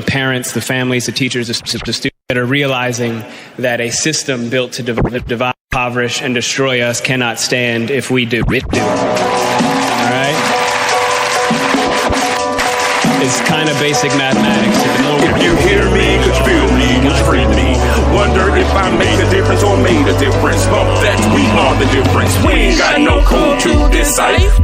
parents, the families, the teachers, the students that are realizing that a system built to divide, impoverish, and destroy us cannot stand if we do it. All right? It's kind of basic mathematics. If you hear me, could you feel me, could you free me? Wonder if I made a difference or made a difference. But that we are the difference. We ain't got no code to decipher.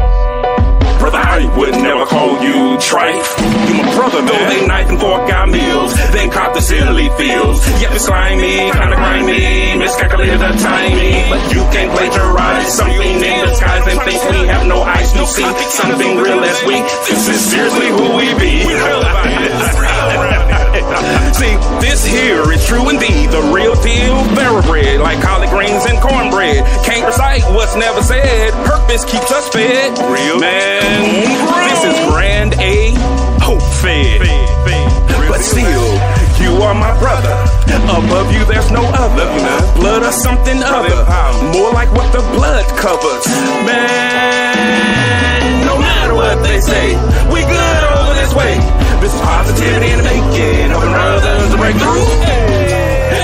Brother, I would never call you trife. You my brother, though they knife and fork our meals. Then cop the silly feels. Yep, it's slimy, kinda grimy, miscalculated the timing. But you can't plagiarize something in the skies and think we have no eyes to see something real as we. This is seriously who we be. We real about this. See, this here is true indeed, the real deal, thoroughbred, like collard greens and cornbread. Can't recite what's never said. Purpose keeps us fed. Real man, this is Grand A Hope Fed. But still, you are my brother. Above you, there's no other. Blood or something other. More like what the blood covers. Man, no matter what they say, we good over this way. This is positivity in the making. Helping others to break through.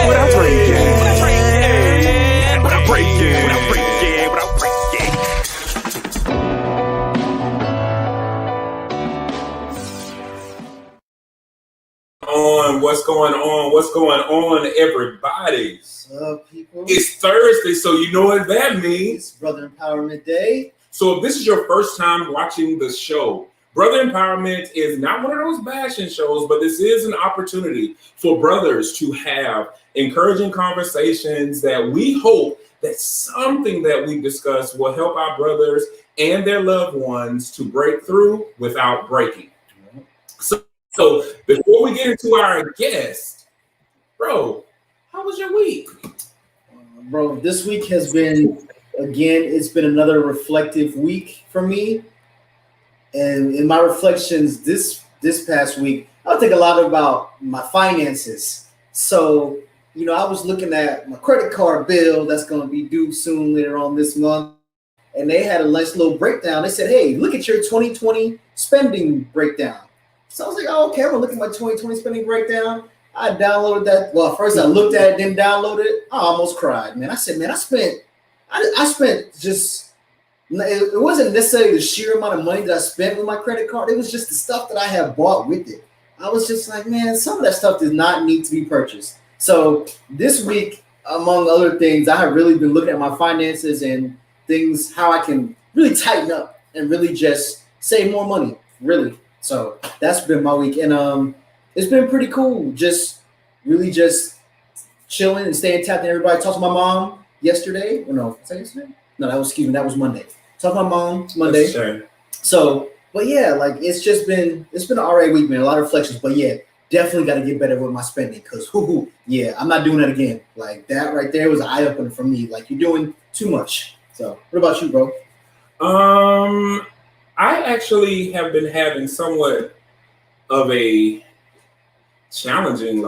Without breaking. Without breaking. Without breaking. Without breaking. What's going on? What's going on, everybody? What's up, people? It's Thursday, so you know what that means. It's Brother Empowerment Day. So if this is your first time watching the show, Brother Empowerment is not one of those bashing shows, but this is an opportunity for brothers to have encouraging conversations that we hope that something that we discuss will help our brothers and their loved ones to break through without breaking. So before we get into our guest, bro, how was your week? Bro, this week has been, again, it's been another reflective week for me. And in my reflections this past week, I'll think a lot about my finances. So, you know, I was looking at my credit card bill that's going to be due soon later on this month. And they had a nice little breakdown. They said, hey, look at your 2020 spending breakdown. So I was like, oh, okay, I'm going to look at my 2020 spending breakdown. I downloaded that. Well, first I looked at it, then downloaded it. I almost cried, man. I said, man, I spent just... It wasn't necessarily the sheer amount of money that I spent with my credit card. It was just the stuff that I have bought with it. I was just like, man, some of that stuff does not need to be purchased. So this week, among other things, I have really been looking at my finances and things, how I can really tighten up and really just save more money, really. So that's been my week. And it's been pretty cool. Just really just chilling and staying tapped in everybody. Talked to my mom yesterday. Or no, was that yesterday? No, that was Monday. Talked to my mom Monday. So, but yeah, like it's been an alright week, man. A lot of reflections, but yeah, definitely got to get better with my spending because, yeah, I'm not doing that again. Like that right there was an eye opener for me. Like you're doing too much. So, what about you, bro? I actually have been having somewhat of a challenging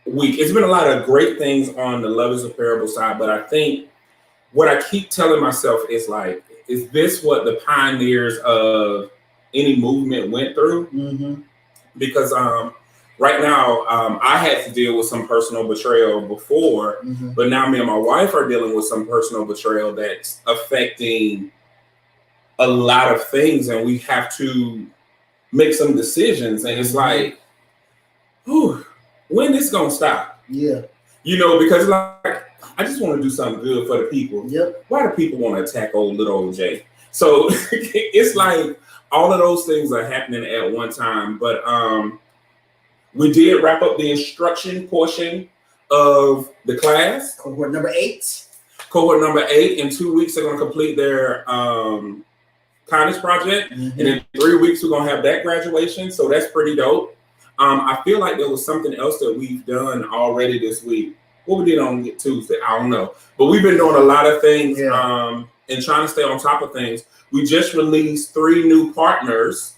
week. It's been a lot of great things on the Love is a Parable side, but I think what I keep telling myself is is this what the pioneers of any movement went through? Mm-hmm. Because right now I had to deal with some personal betrayal before, mm-hmm. but now me and my wife are dealing with some personal betrayal that's affecting a lot of things, and we have to make some decisions. And it's like, when this gonna stop? Yeah, you know, because I just want to do something good for the people. Yep. Why do people want to attack little old Jay? So it's like all of those things are happening at one time. But we did wrap up the instruction portion of the class. Cohort number 8. In 2 weeks, they're going to complete their kindness project. Mm-hmm. And in 3 weeks, we're going to have that graduation. So that's pretty dope. I feel like there was something else that we've done already this week. What we did on Tuesday, I don't know. But we've been doing a lot of things and trying to stay on top of things. We just released 3 new partners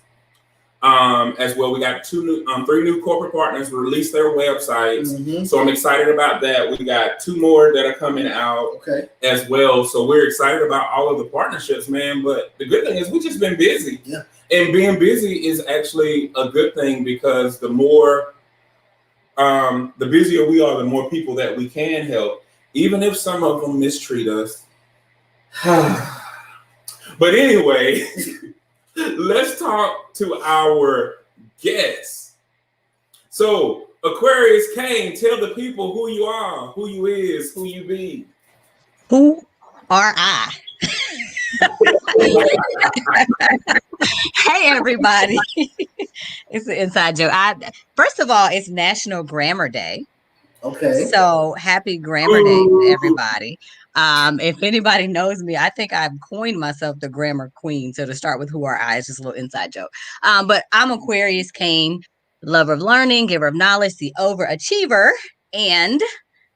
as well. We got 3 new corporate partners released their websites. Mm-hmm. So I'm excited about that. We got 2 more that are coming out as well. So we're excited about all of the partnerships, man. But the good thing is we've just been busy. Yeah. And being busy is actually a good thing, because the more, the busier we are, the more people that we can help, even if some of them mistreat us. But anyway, let's talk to our guests. So, Aquarius Cain, tell the people who you are, who you is, who you be. Who are I? Hey, everybody. It's an inside joke. First of all, it's National Grammar Day. Okay. So happy Grammar Day to everybody. If anybody knows me, I think I've coined myself the grammar queen. So to start with who are I, it's just a little inside joke. But I'm Aquarius Cain, lover of learning, giver of knowledge, the overachiever, and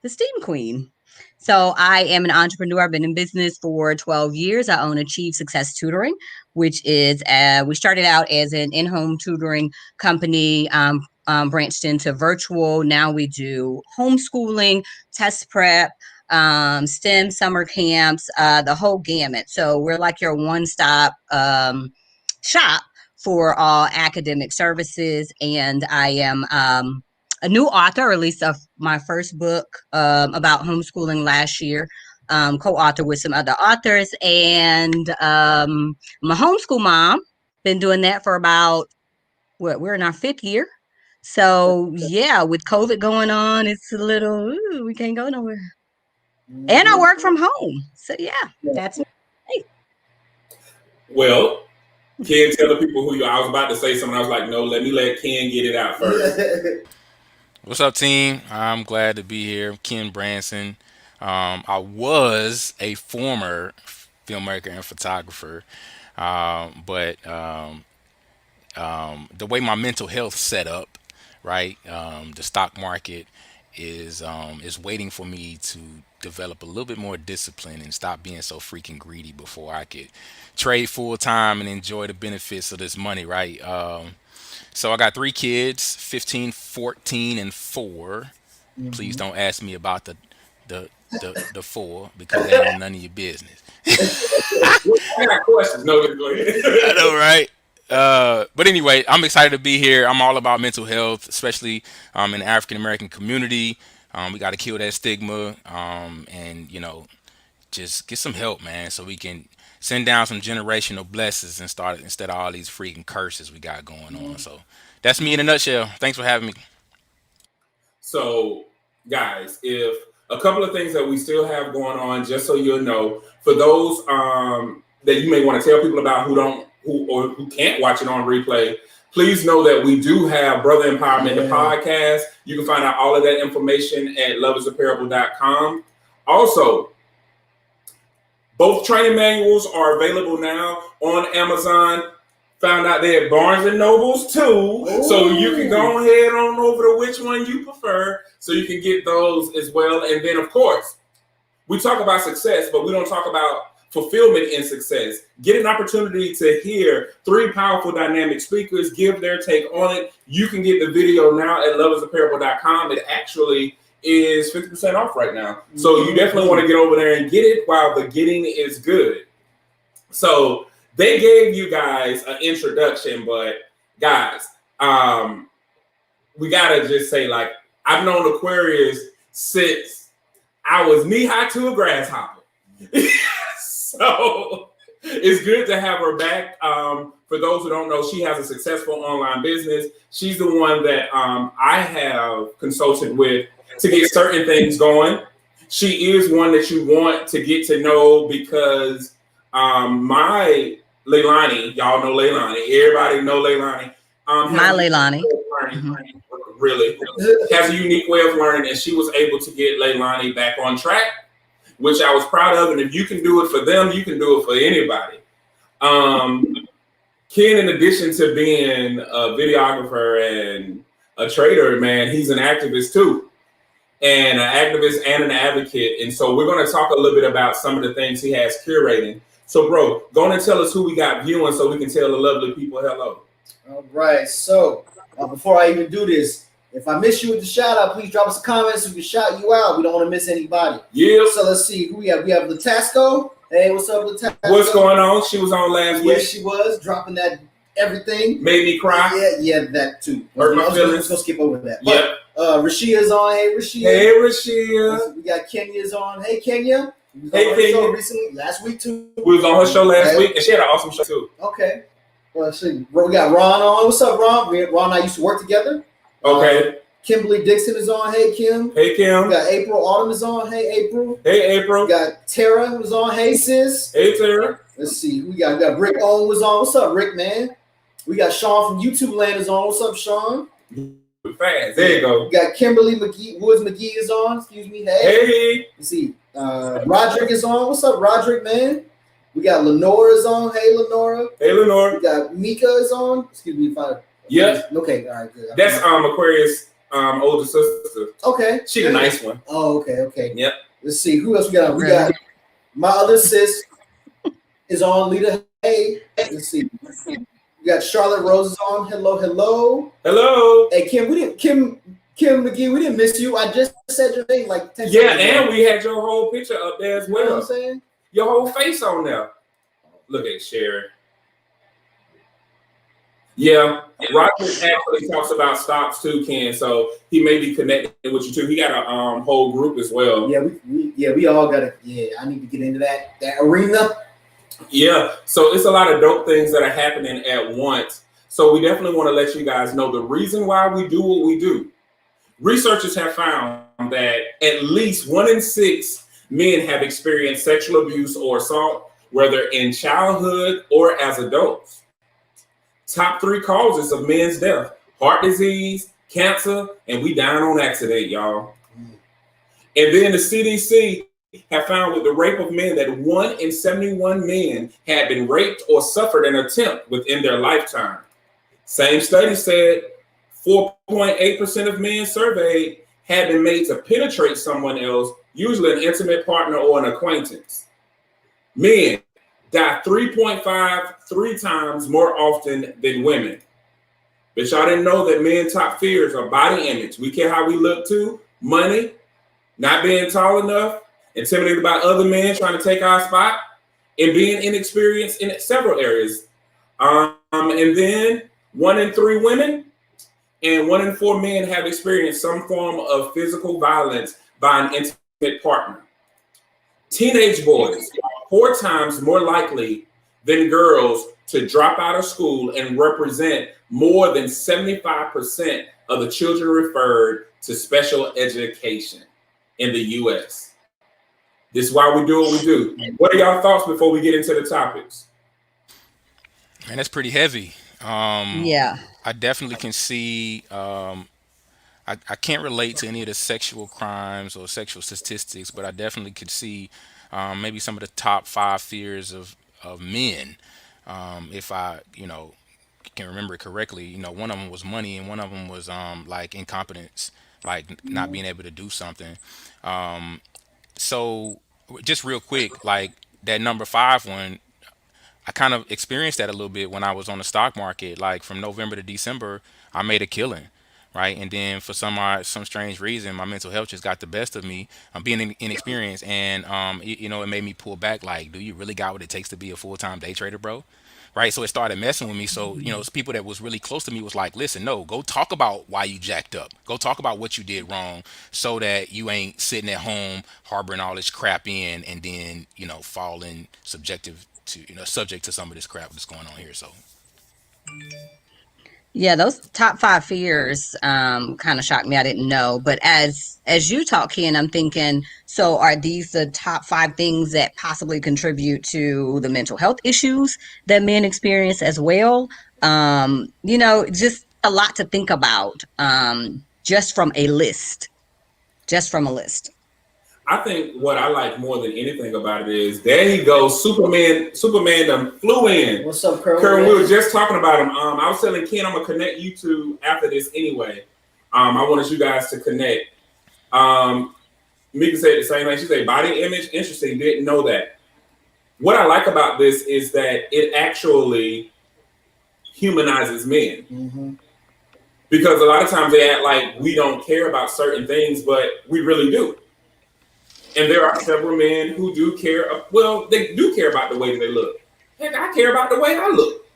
the STEAM queen. So I am an entrepreneur. I've been in business for 12 years. I own Achieve Success Tutoring, which is, we started out as an in-home tutoring company, branched into virtual. Now we do homeschooling, test prep, STEM summer camps, the whole gamut. So we're like your one-stop shop for all academic services. And I am a new author, or at least of my first book about homeschooling last year, co-author with some other authors. And I'm a homeschool mom. Been doing that for about, we're in our 5th year. So yeah, with COVID going on, it's a little, we can't go nowhere. And I work from home. So yeah, that's it. Well, Ken, tell the people who you are. I was about to say something. I was like, no, let Ken get it out first. What's up, team? I'm glad to be here. I'm Ken Branson. I was a former filmmaker and photographer, but the way my mental health set up, right? The stock market is waiting for me to develop a little bit more discipline and stop being so freaking greedy before I could trade full time and enjoy the benefits of this money, right? So I got 3 kids, 15, 14, and 4. Please don't ask me about the 4, because that ain't none of your business. I got questions. No, go ahead. I know, right? But anyway, I'm excited to be here. I'm all about mental health, especially in the African American community. We got to kill that stigma, and just get some help, man, so we can send down some generational blessings and start instead of all these freaking curses we got going on. So that's me in a nutshell. Thanks for having me. So, guys, if a couple of things that we still have going on, just so you'll know, for those that you may want to tell people about who can't watch it on replay, please know that we do have Brother Empowerment, the podcast. You can find out all of that information at loveisapparable.com. Also, both training manuals are available now on Amazon. Found out they're at Barnes and Nobles too. Ooh. So you can go ahead on over to which one you prefer, so you can get those as well. And then, of course, we talk about success, but we don't talk about fulfillment in success. Get an opportunity to hear 3 powerful dynamic speakers give their take on it. You can get the video now at loveisapparable.com. It actually is 50% off right now. So you definitely want to get over there and get it while the getting is good. So they gave you guys an introduction, but guys, we gotta just say, like, I've known Aquarius since I was knee-high to a grasshopper. So it's good to have her back. For those who don't know, she has a successful online business. She's the one that I have consulted with to get certain things going. She is one that you want to get to know, because my Leilani, y'all know Leilani. Everybody know Leilani. My Leilani. Really has a unique way of learning, and she was able to get Leilani back on track, which I was proud of. And if you can do it for them, you can do it for anybody. Ken, in addition to being a videographer and a trader, man, he's an activist too, and an activist and an advocate. And so we're going to talk a little bit about some of the things he has curating. So, bro, go on and tell us who we got viewing so we can tell the lovely people hello. All right. So before I even do this, if I miss you with the shout out, please drop us a comment so we can shout you out. We don't want to miss anybody. Yeah. So let's see who we have. We have Latasco. Hey, what's up, Latasco? What's going on? She was on last week. Yes, she was dropping that everything. Made me cry. Yeah, that too. Hurt my feelings. Let's go skip over that. Yep. Rashia's on. Hey, Rashia. Hey, Rashia. We got Kenya's on. Hey, Kenya. Hey, Kenya. Show recently, last week too. We was on her show last week, and she had an awesome show too. Okay. Well, see, we got Ron on. What's up, Ron? Ron and I used to work together. Okay. Kimberly Dixon is on. Hey, Kim. Hey, Kim. We got April Autumn is on. Hey, April. Hey, April. We got Tara who's on. Hey, sis. Hey, Tara. Let's see. We got Rick Owen was on. What's up, Rick, man? We got Sean from YouTube Land is on. What's up, Sean? Fast. There you go. We got Kimberly Woods McGee is on. Excuse me. Hey. Let's see. Roderick is on. What's up, Roderick, man? We got Lenora is on. Hey, Lenora. Hey, Lenora. We got Mika is on. Excuse me if I. Yep. Okay. All right. Good. That's Aquarius' older sister. Okay. She a nice one. Oh, okay. Yep. Let's see. Who else we got? We got my other sis is on. Lita. Hey. Let's see. We got Charlotte Rose is on. Hello. Hey, Kim. Kim McGee, we didn't miss you. I just said your name like 10 seconds ago. And we had your whole picture up there as well. You know what I'm saying? Your whole face on there. Look at Sherry. Yeah, Roger actually talks about stocks too, Ken. So he may be connected with you too. He got a whole group as well. Yeah, we all got to. Yeah, I need to get into that arena. Yeah, so it's a lot of dope things that are happening at once. So we definitely want to let you guys know the reason why we do what we do. Researchers have found that at least 1 in 6 men have experienced sexual abuse or assault, whether in childhood or as adults. Top 3 causes of men's death: heart disease, cancer, and we dying on accident, y'all. And then the CDC have found with the rape of men that 1 in 71 men had been raped or suffered an attempt within their lifetime. Same study said 4.8% of men surveyed had been made to penetrate someone else, usually an intimate partner or an acquaintance. Men die 3 times more often than women. But y'all didn't know that men's top fears are body image. We care how we look too, money, not being tall enough, intimidated by other men trying to take our spot, and being inexperienced in several areas. And then 1 in 3 women and 1 in 4 men have experienced some form of physical violence by an intimate partner. Teenage boys are 4 times more likely than girls to drop out of school and represent more than 75% of the children referred to special education in the U.S. This is why we do what we do. What are y'all thoughts before we get into the topics? Man, that's pretty heavy. Yeah. I definitely can see. I can't relate to any of the sexual crimes or sexual statistics, but I definitely could see maybe some of the top 5 fears of men. If I, can remember it correctly, one of them was money, and one of them was like incompetence, like not being able to do something. So just real quick, like that number 5 one, I kind of experienced that a little bit when I was on the stock market. Like from November to December, I made a killing, right? And then for some strange reason, my mental health just got the best of me. I'm being inexperienced, and it made me pull back. Like, do you really got what it takes to be a full-time day trader, bro? Right? So it started messing with me. So it's people that was really close to me was like, listen, no, go talk about why you jacked up. Go talk about what you did wrong, so that you ain't sitting at home harboring all this crap in, and then falling subject to some of this crap that's going on here. So yeah, those top 5 fears kind of shocked me. I didn't know, but as you talk, Ken, I'm thinking, so are these the top 5 things that possibly contribute to the mental health issues that men experience as well? Just a lot to think about, just from a list. I think what I like more than anything about it is, there he goes, Superman done flew in. What's up, Kerwin? Kerwin, we were just talking about him. I was telling Ken I'm gonna connect you two after this anyway. I wanted you guys to connect. Mika said the same thing. She said body image, interesting, didn't know that. What I like about this is that it actually humanizes men. Mm-hmm. Because a lot of times they act like we don't care about certain things, but we really do. And there are several men who do care. Well, they do care about the way they look. Heck, I care about the way I look.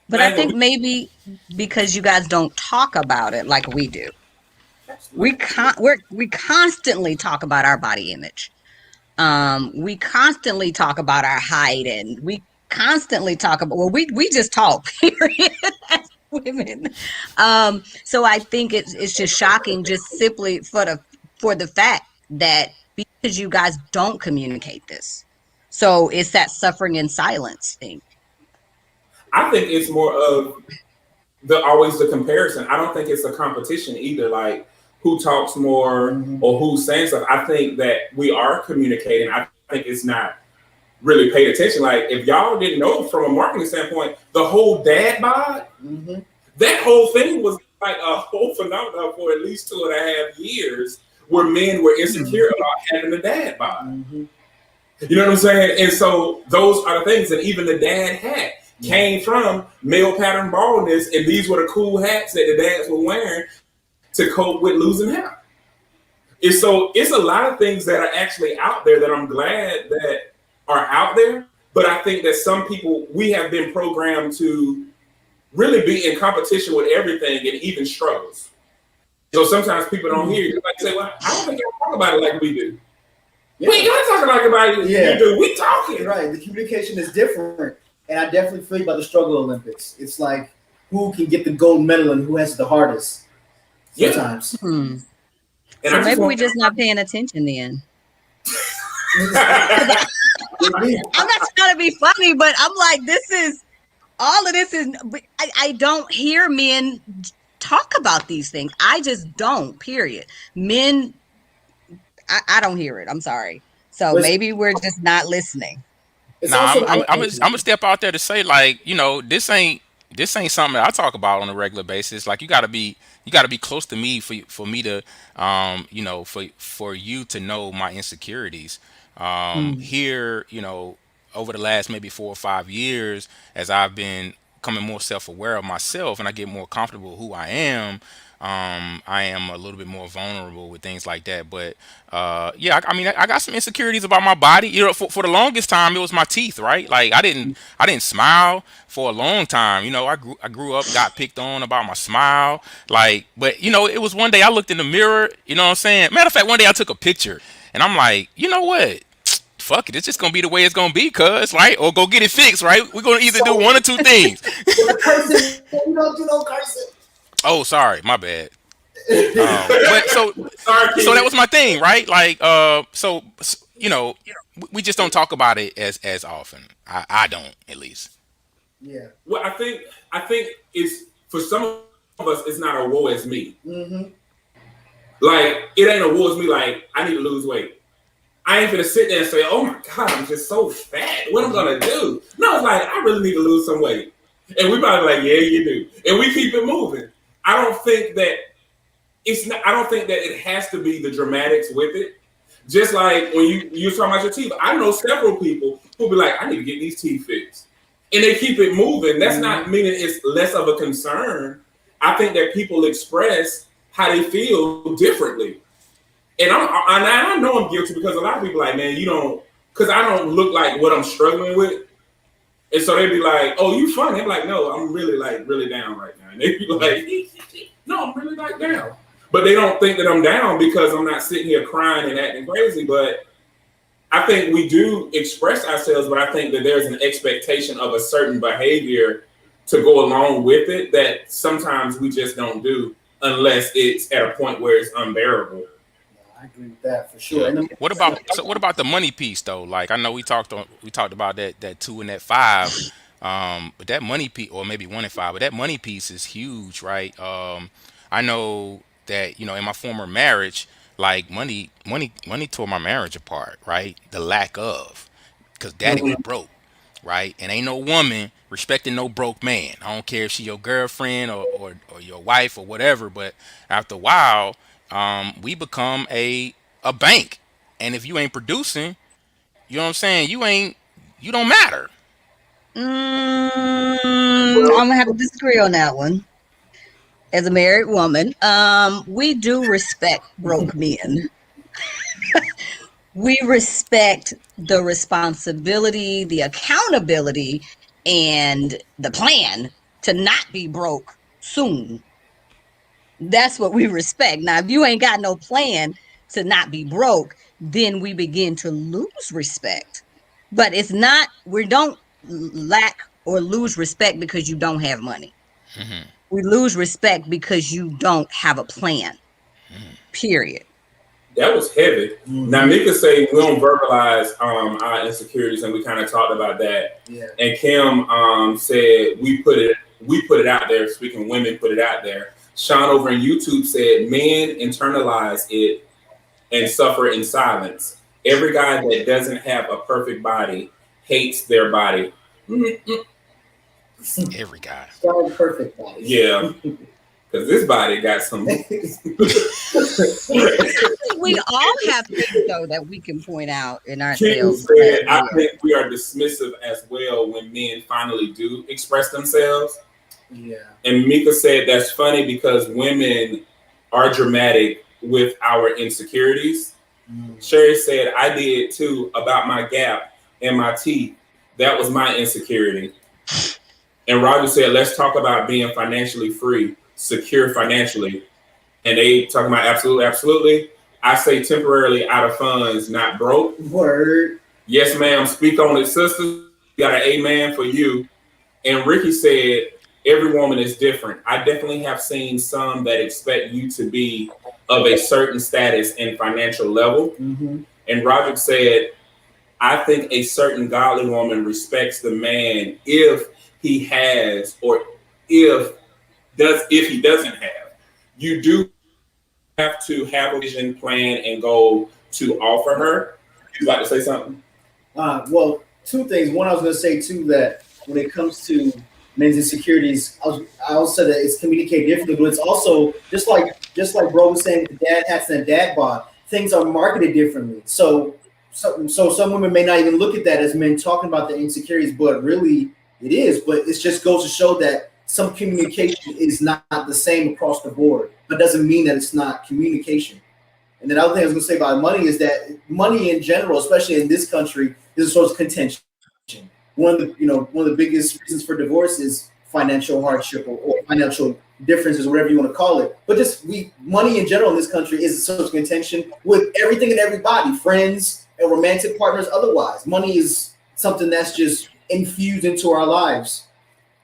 But I think maybe because you guys don't talk about it like we do. We constantly talk about our body image. We constantly talk about our height, and we constantly talk about, well, we just talk, period, as women. So I think it's just shocking, just simply for the fact that because you guys don't communicate this. So it's that suffering in silence thing. I think it's more of always the comparison. I don't think it's a competition either. Like who talks more or who's saying stuff. I think that we are communicating. I think it's not really paid attention. Like if y'all didn't know from a marketing standpoint, the whole dad bod, that whole thing was like a whole phenomenon for at least 2.5 years, where men were insecure about having a dad bod. You know what I'm saying? And so those are the things that even the dad hat came from male pattern baldness, and these were the cool hats that the dads were wearing to cope with losing hair. And so it's a lot of things that are actually out there that I'm glad that are out there. But I think that some people, we have been programmed to really be in competition with everything and even struggles. So sometimes people don't hear you. Like say, well, I don't think y'all talk about it like we do. We ain't gotta talk like about it. You do. We talking. Right. The communication is different. And I definitely feel about the struggle Olympics. It's like who can get the gold medal and who has the hardest sometimes. And so maybe we're just not paying attention then. I'm not trying to be funny, but I'm like, all of this is, I don't hear men talk about these things. I just don't, period. Men, I don't hear it. I'm sorry. So maybe we're just not listening. I'm gonna step out there to say, like, you know, this ain't something that I talk about on a regular basis. Like, you gotta be close to me for me to, you know, for you to know my insecurities. Here, you know, over the last maybe 4 or 5 years, as I've been becoming more self-aware of myself and I get more comfortable with who I am a little bit more vulnerable with things like that. But yeah, I mean, I got some insecurities about my body. You know, for the longest time, it was my teeth, right? Like I didn't smile for a long time. You know, I grew up, got picked on about my smile. Like, but you know, it was one day I looked in the mirror. You know what I'm saying? Matter of fact, one day I took a picture, and I'm like, you know what? Fuck it, it's just gonna be the way it's gonna be, cuz, right? Or go get it fixed, right? We're gonna either do one or two things. You don't do no cursing. Oh, sorry, my bad. But so that was my thing, right? Like, so you know, we just don't talk about it as often. I don't, at least. Yeah. Well, I think it's, for some of us, it's not a woe as me. Like it ain't a woe as me. Like I need to lose weight. I ain't gonna sit there and say, "Oh my God, I'm just so fat. What am I gonna do?" No, it's like I really need to lose some weight, and we probably like, "Yeah, you do," and we keep it moving. I don't think that I don't think that it has to be the dramatics with it. Just like when you're talking about your teeth, I know several people who'll be like, "I need to get these teeth fixed," and they keep it moving. That's not meaning it's less of a concern. I think that people express how they feel differently. And I know I'm guilty because a lot of people are like, man, you don't, because I don't look like what I'm struggling with. And so they'd be like, oh, you funny. I'm like, no, I'm really down right now. And they'd be like, no, I'm really like down. But they don't think that I'm down because I'm not sitting here crying and acting crazy. But I think we do express ourselves, but I think that there's an expectation of a certain behavior to go along with it that sometimes we just don't do unless it's at a point where it's unbearable. I agree with that for sure. Yeah. What about the money piece though? Like I know we talked about that 2 and that 5, but that money piece, or maybe 1 and 5, but that money piece is huge, right? I know that, you know, in my former marriage, like money tore my marriage apart, right? The lack of, because daddy was broke, right? And ain't no woman respecting no broke man. I don't care if she your girlfriend or your wife or whatever, but after a while, we become a bank, and if you ain't producing, you know what I'm saying, you don't matter. I'm gonna have to disagree on that one. As a married woman, we do respect broke men. We respect the responsibility, the accountability, and the plan to not be broke soon. That's what we respect. Now, if you ain't got no plan to not be broke, then we begin to lose respect. But it's not, we don't lack or lose respect because you don't have money. Mm-hmm. We lose respect because you don't have a plan. Period. That was heavy. Mhm. Now, Mika say we don't verbalize our insecurities, and we kind of talked about that. Yeah. And Kim said we put it out there. Speaking women, put it out there. Sean over on YouTube said men internalize it and suffer in silence. Every guy that doesn't have a perfect body hates their body. Every guy. So perfect body. Yeah, because this body got some. I think we all have things though that we can point out in Kim ourselves. said, I think we are dismissive as well when men finally do express themselves. Yeah. And Mika said that's funny because women are dramatic with our insecurities. Sherry said, I did too about my gap and my teeth. That was my insecurity. And Roger said, let's talk about being financially free, secure financially. And they talking about absolutely. I say temporarily out of funds, not broke. Word. Yes, ma'am. Speak on it, sister. Got an amen for you. And Ricky said, every woman is different. I definitely have seen some that expect you to be of a certain status and financial level. Mm-hmm. And Roger said, I think a certain godly woman respects the man if he has or if he doesn't have. You do have to have a vision, plan, and goal to offer her. You about to say something? Well, two things. One, I was going to say too that when it comes to men's insecurities, I also said that it's communicated differently, but it's also just like bro was saying, the dad hats and dad bod, things are marketed differently. So some women may not even look at that as men talking about the insecurities, but really it is. But it just goes to show that some communication is not the same across the board, but doesn't mean that it's not communication. And the other thing I was going to say about money is that money in general, especially in this country, is a source of contention. One of the biggest reasons for divorce is financial hardship or financial differences, whatever you want to call it. But money in general in this country is a source of contention with everything and everybody, friends and romantic partners. Otherwise, money is something that's just infused into our lives,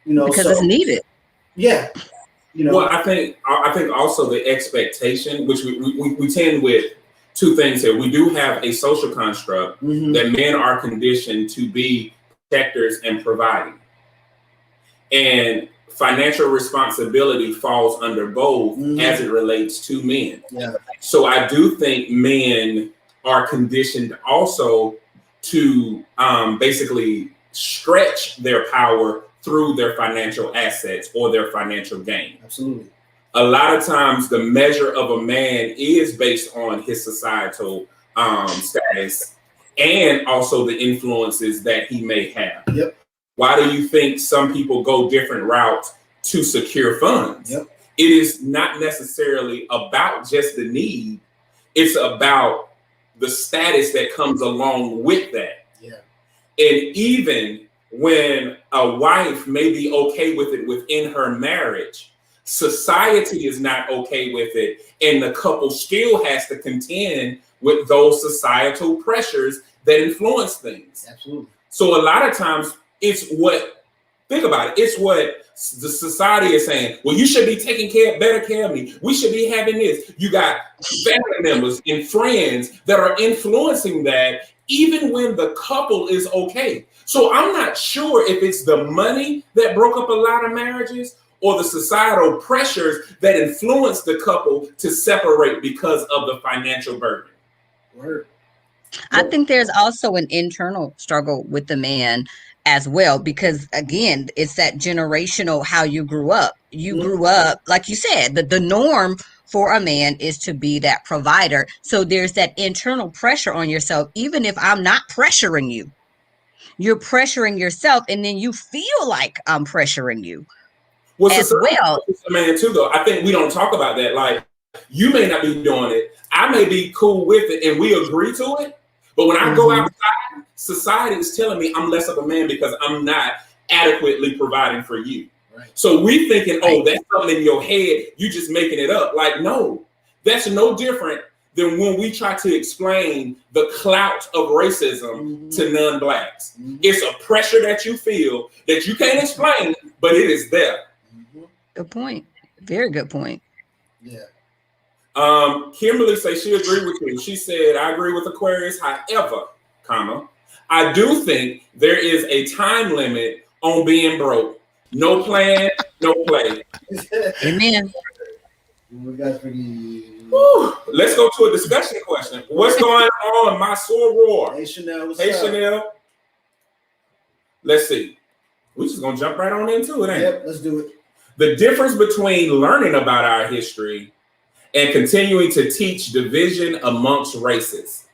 because it's needed. Yeah. Well, I think also the expectation, which we tend with two things here. We do have a social construct that men are conditioned to be protectors and providing. And financial responsibility falls under both as it relates to men. Yeah. So I do think men are conditioned also to basically stretch their power through their financial assets or their financial gain. Absolutely. A lot of times the measure of a man is based on his societal status and also the influences that he may have. Yep. Why do you think some people go different routes to secure funds? Yep. It is not necessarily about just the need. It's about the status that comes along with that. Yeah. And even when a wife may be okay with it within her marriage, society is not okay with it. And the couple still has to contend with those societal pressures that influence things. Absolutely. So a lot of times it's what the society is saying, well, you should be taking better care of me. We should be having this. You got family members and friends that are influencing that even when the couple is okay. So I'm not sure if it's the money that broke up a lot of marriages or the societal pressures that influence the couple to separate because of the financial burden. Word. I think there's also an internal struggle with the man as well, because again, it's that generational how you grew up. You grew up, like you said, the norm for a man is to be that provider. So there's that internal pressure on yourself. Even if I'm not pressuring you, you're pressuring yourself, and then you feel like I'm pressuring you as well. Man, too, though, I think we don't talk about that. Like, you may not be doing it. I may be cool with it, and we agree to it. But when I go outside, society is telling me I'm less of a man because I'm not adequately providing for you. Right. So we thinking, oh, that's something in your head. You just making it up. Like, no, that's no different than when we try to explain the clout of racism to non-blacks. It's a pressure that you feel that you can't explain, but it is there. Good point. Very good point. Yeah. Kimberly says she agreed with you. She said, I agree with Aquarius. However, I do think there is a time limit on being broke. No plan, no play. Amen. We got pretty. Let's go to a discussion question. What's going on, my soror? Hey, Chanel. What's Hey, up? Chanel. Let's see. We're just going to jump right on into it, ain't Yep, let's do it. The difference between learning about our history and continuing to teach division amongst races.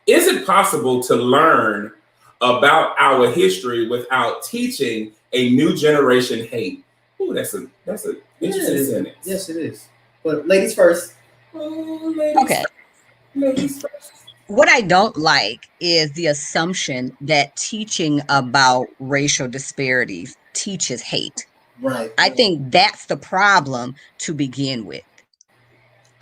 Is it possible to learn about our history without teaching a new generation hate? Ooh, that's a interesting sentence. Yes, it is. But ladies first. Okay. Ladies first. What I don't like is the assumption that teaching about racial disparities teaches hate. Right. I think that's the problem to begin with.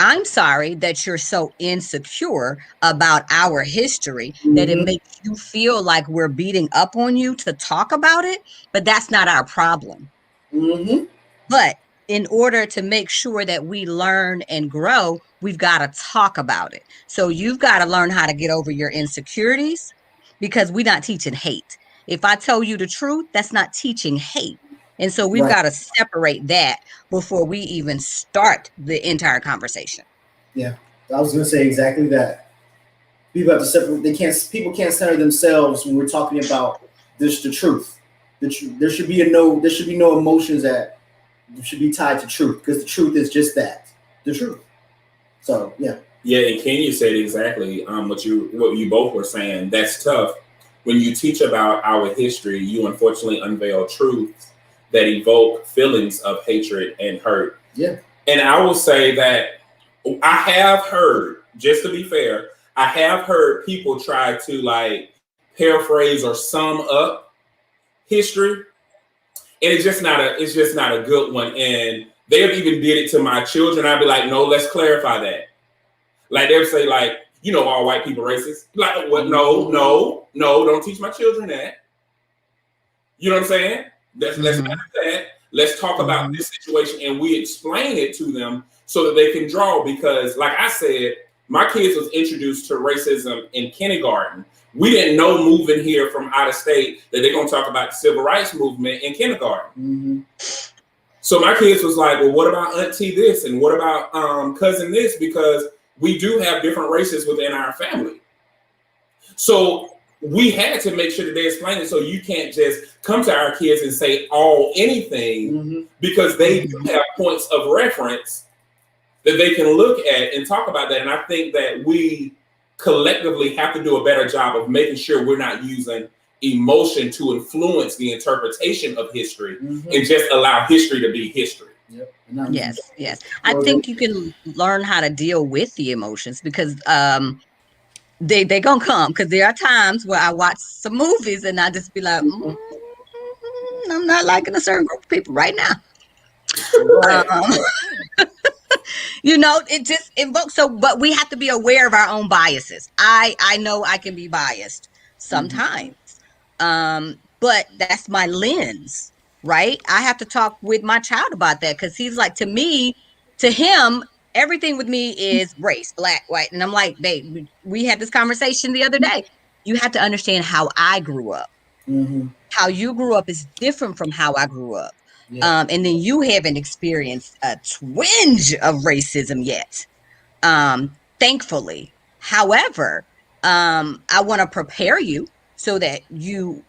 I'm sorry that you're so insecure about our history that it makes you feel like we're beating up on you to talk about it, but that's not our problem. But in order to make sure that we learn and grow, we've got to talk about it. So you've got to learn how to get over your insecurities, because we're not teaching hate. If I tell you the truth, that's not teaching hate. And so we've got to separate that before we even start the entire conversation. Yeah, I was going to say exactly that. People have to separate. People can't center themselves when we're talking about this. The truth. There should be no emotions that should be tied to truth, because the truth is just that, the truth. So yeah. Yeah, and Kenya said exactly what you both were saying. That's tough. When you teach about our history, you unfortunately unveil truths that evoke feelings of hatred and hurt. Yeah. And I will say that I have heard, just to be fair, I have heard people try to like paraphrase or sum up history. And it's just not a good one. And they have even did it to my children. I'd be like, no, let's clarify that. Like they'll say, like, all white people racist. Like, what? No, don't teach my children that. You know what I'm saying? Let's not do that. Let's talk about this situation, and we explain it to them so that they can draw. Because, like I said, my kids was introduced to racism in kindergarten. We didn't know moving here from out of state that they're going to talk about the civil rights movement in kindergarten. So my kids was like, well, what about auntie this? And what about cousin this? Because we do have different races within our family. So we had to make sure that they explain it. So you can't just come to our kids and say anything, because they do have points of reference that they can look at and talk about that. And I think that we collectively have to do a better job of making sure we're not using emotion to influence the interpretation of history and just allow history to be history. Yep. Yes. I think you can learn how to deal with the emotions, because they gonna come. Because there are times where I watch some movies and I just be like, I'm not liking a certain group of people right now. It just invokes. So, but we have to be aware of our own biases. I know I can be biased sometimes, but that's my lens, right? I have to talk with my child about that, because he's like, to him, everything with me is race, black, white. And I'm like, babe, we had this conversation the other day. You have to understand how I grew up. How you grew up is different from how I grew up. Yeah. And then you haven't experienced a twinge of racism yet, thankfully. However, I want to prepare you so that you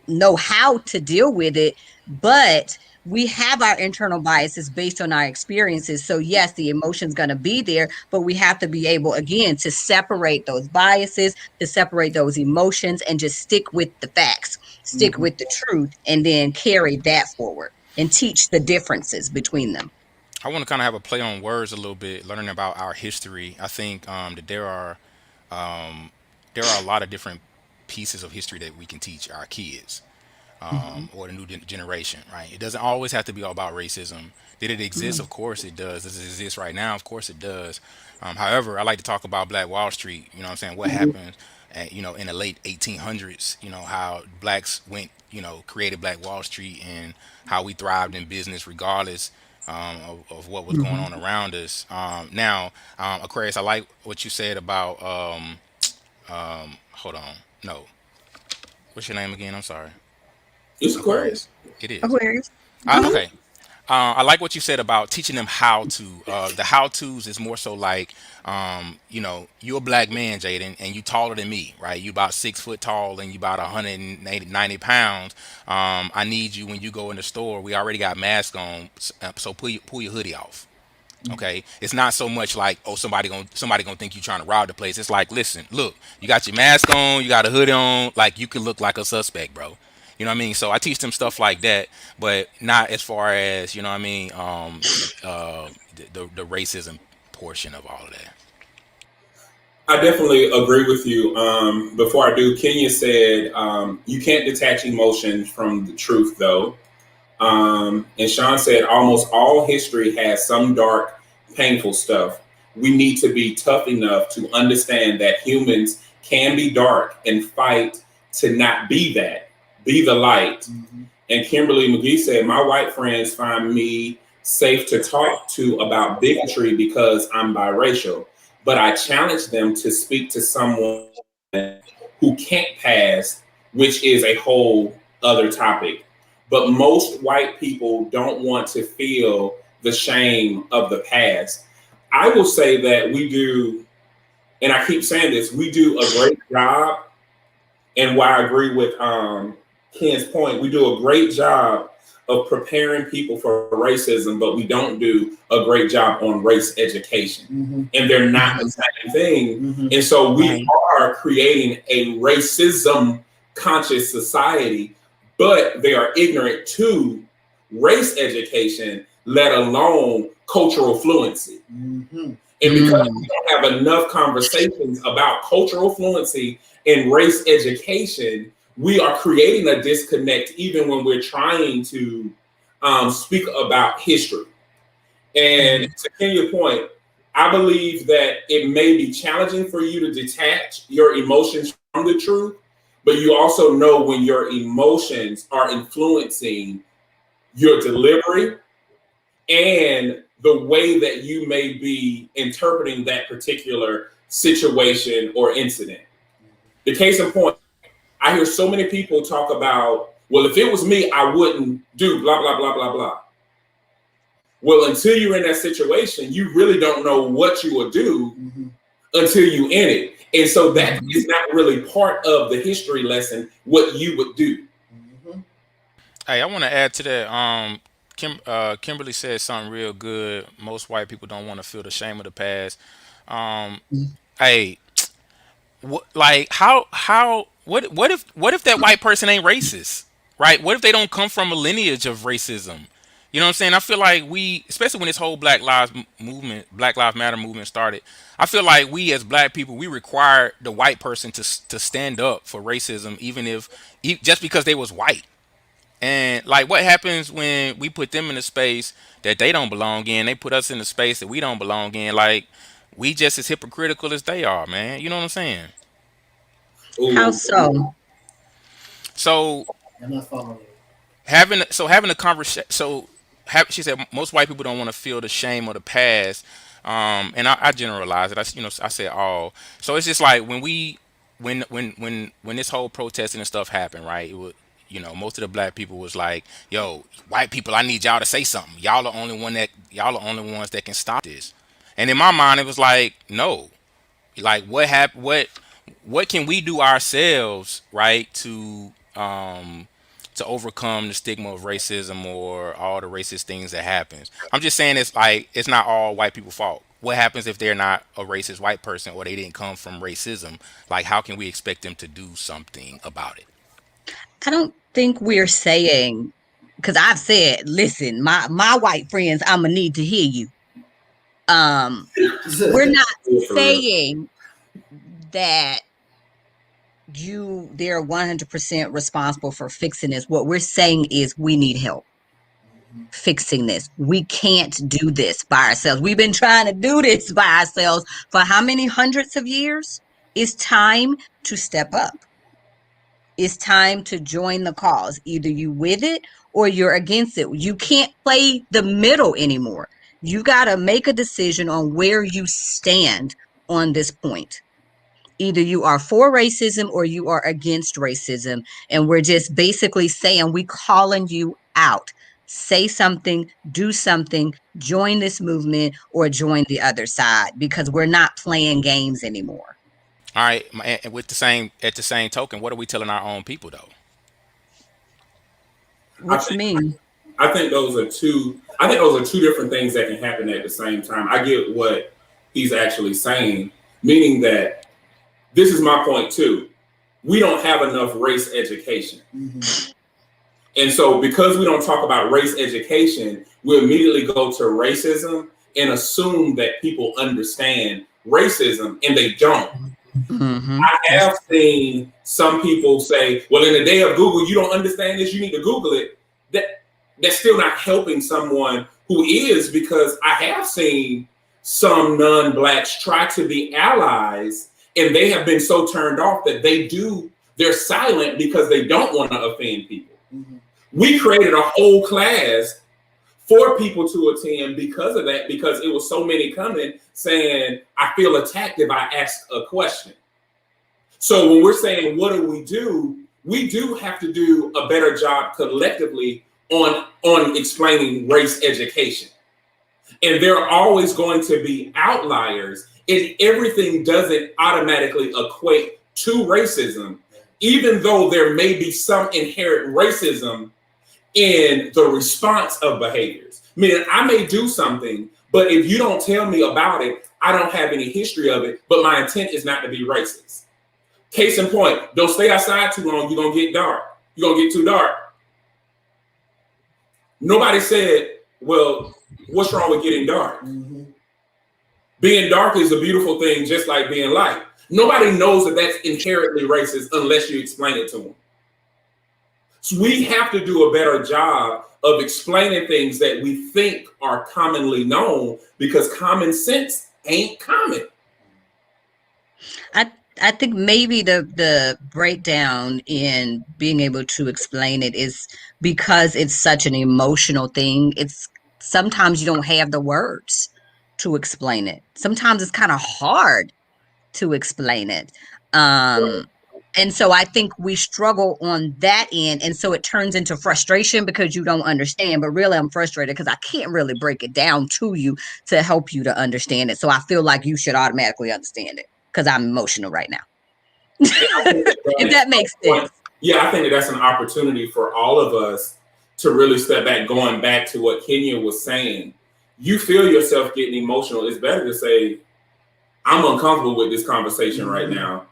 know how to deal with it. But we have our internal biases based on our experiences. So yes, the emotion's going to be there, but we have to be able, again, to separate those biases, to separate those emotions, and just stick with the facts, stick with the truth, and then carry that forward and teach the differences between them. I want to kind of have a play on words a little bit, learning about our history. I think that there are a lot of different pieces of history that we can teach our kids. or the new generation, right? It doesn't always have to be all about racism. Did it exist? Of course it does. Does it exist right now? Of course it does. However, I like to talk about Black Wall Street. You know what I'm saying? What happened, in the late 1800s, how blacks went, created Black Wall Street, and how we thrived in business regardless of what was going on around us. Now, Aquarius, I like what you said about, hold on. No. What's your name again? I'm sorry. It's Aquarius. Aquarius. It is. Aquarius. Okay. I like what you said about teaching them how to. The how tos is more so like, you're a black man, Jaden, and you taller than me, right? You about 6 foot tall and you about 190 pounds. I need you when you go in the store. We already got masks on, so pull your hoodie off. Okay, it's not so much like, oh, somebody gonna think you trying to rob the place. It's like, listen, look, you got your mask on, you got a hoodie on, like you could look like a suspect, bro. You know what I mean? So I teach them stuff like that, but not as far as, you know what I mean, the racism portion of all of that. I definitely agree with you. Before I do, Kenya said you can't detach emotions from the truth, though. And Sean said almost all history has some dark, painful stuff. We need to be tough enough to understand that humans can be dark and fight to not be that. Be the light. And Kimberly McGee said, my white friends find me safe to talk to about bigotry because I'm biracial, but I challenge them to speak to someone who can't pass, which is a whole other topic. But most white people don't want to feel the shame of the past. I will say that we do, and I keep saying this, we do a great job. And why I agree with Ken's point, we do a great job of preparing people for racism, but we don't do a great job on race education. And they're not the same thing. And so we are creating a racism conscious society, but they are ignorant to race education, let alone cultural fluency. And because we don't have enough conversations about cultural fluency and race education, we are creating a disconnect even when we're trying to speak about history. And to Kenya's point, I believe that it may be challenging for you to detach your emotions from the truth, but you also know when your emotions are influencing your delivery and the way that you may be interpreting that particular situation or incident. The case in point, I hear so many people talk about, well, if it was me, I wouldn't do blah, blah, blah, blah, blah. Well, until you're in that situation, you really don't know what you will do until you in it. And so that is not really part of the history lesson, what you would do. Hey, I want to add to that. Kimberly said something real good. Most white people don't want to feel the shame of the past. Hey, what if that white person ain't racist, right? What if they don't come from a lineage of racism? You know what I'm saying? I feel like we, especially when this whole Black Lives Matter movement started, I feel like we as black people, we require the white person to stand up for racism, just because they was white. And like, what happens when we put them in a space that they don't belong in? They put us in a space that we don't belong in. Like, we just as hypocritical as they are, man. You know what I'm saying? How so? So I'm not following you. having a conversation. She said most white people don't want to feel the shame of the past. And I generalize it. I say all. So it's just like when this whole protesting and stuff happened, right? It was, most of the black people was like, yo, white people, I need y'all to say something. Y'all the only ones that can stop this. And in my mind, it was like, no, like what can we do ourselves, right, to overcome the stigma of racism or all the racist things that happens. I'm just saying it's not all white people's fault. What happens if they're not a racist white person or they didn't come from racism? Like, how can we expect them to do something about it? I don't think we're saying, because I've said, listen, my white friends, I'm gonna need to hear you. We're not saying that they're 100% responsible for fixing this. What we're saying is we need help fixing this. We can't do this by ourselves. We've been trying to do this by ourselves for how many hundreds of years? It's time to step up. It's time to join the cause. Either you with it or you're against it. You can't play the middle anymore. You got to make a decision on where you stand on this point. Either you are for racism or you are against racism. And we're just basically saying, we calling you out. Say something, do something, join this movement or join the other side, because we're not playing games anymore. All right, and at the same token, what are we telling our own people though? What you mean? I think those are two different things that can happen at the same time. I get what he's actually saying, meaning that this is my point too. We don't have enough race education. Mm-hmm. And so because we don't talk about race education, we immediately go to racism and assume that people understand racism, and they don't. Mm-hmm. I have seen some people say, well, in the day of Google, you don't understand this, you need to Google it. That's still not helping someone who is, because I have seen some non-blacks try to be allies, and they have been so turned off that they're silent because they don't want to offend people. Mm-hmm. We created a whole class for people to attend because of that, because it was so many coming saying, I feel attacked if I ask a question. So when we're saying, what do? We do have to do a better job collectively on explaining race education. And there are always going to be outliers, and everything doesn't automatically equate to racism, even though there may be some inherent racism in the response of behaviors. Meaning I may do something, but if you don't tell me about it, I don't have any history of it, but my intent is not to be racist. Case in point, don't stay outside too long, you're going to get dark. You're going to get too dark. Nobody said, well, what's wrong with getting dark? Mm-hmm. Being dark is a beautiful thing, just like being light. Nobody knows that that's inherently racist unless you explain it to them. So we have to do a better job of explaining things that we think are commonly known, because common sense ain't common. I think maybe the breakdown in being able to explain it is because it's such an emotional thing. It's sometimes you don't have the words to explain it. Sometimes it's kind of hard to explain it. And so I think we struggle on that end. And so it turns into frustration because you don't understand. But really, I'm frustrated because I can't really break it down to you to help you to understand it. So I feel like you should automatically understand it because I'm emotional right now. If that makes sense. Yeah, I think that's an opportunity for all of us to really step back, going back to what Kenya was saying. You feel yourself getting emotional. It's better to say, I'm uncomfortable with this conversation right now,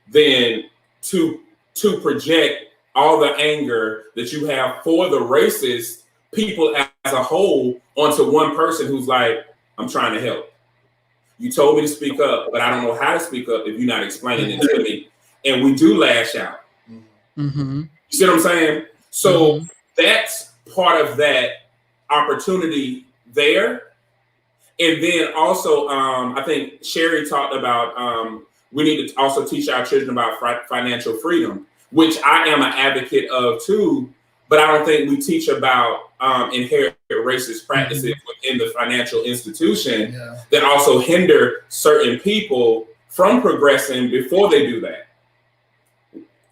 than to project all the anger that you have for the racist people as a whole onto one person who's like, I'm trying to help. You told me to speak up, but I don't know how to speak up if you're not explaining it to me. And we do lash out. Mm-hmm. You see what I'm saying? So that's part of that opportunity there. And then also, I think Sherry talked about we need to also teach our children about financial freedom, which I am an advocate of too, but I don't think we teach about inherent racist practices within the financial institution that also hinder certain people from progressing before they do that.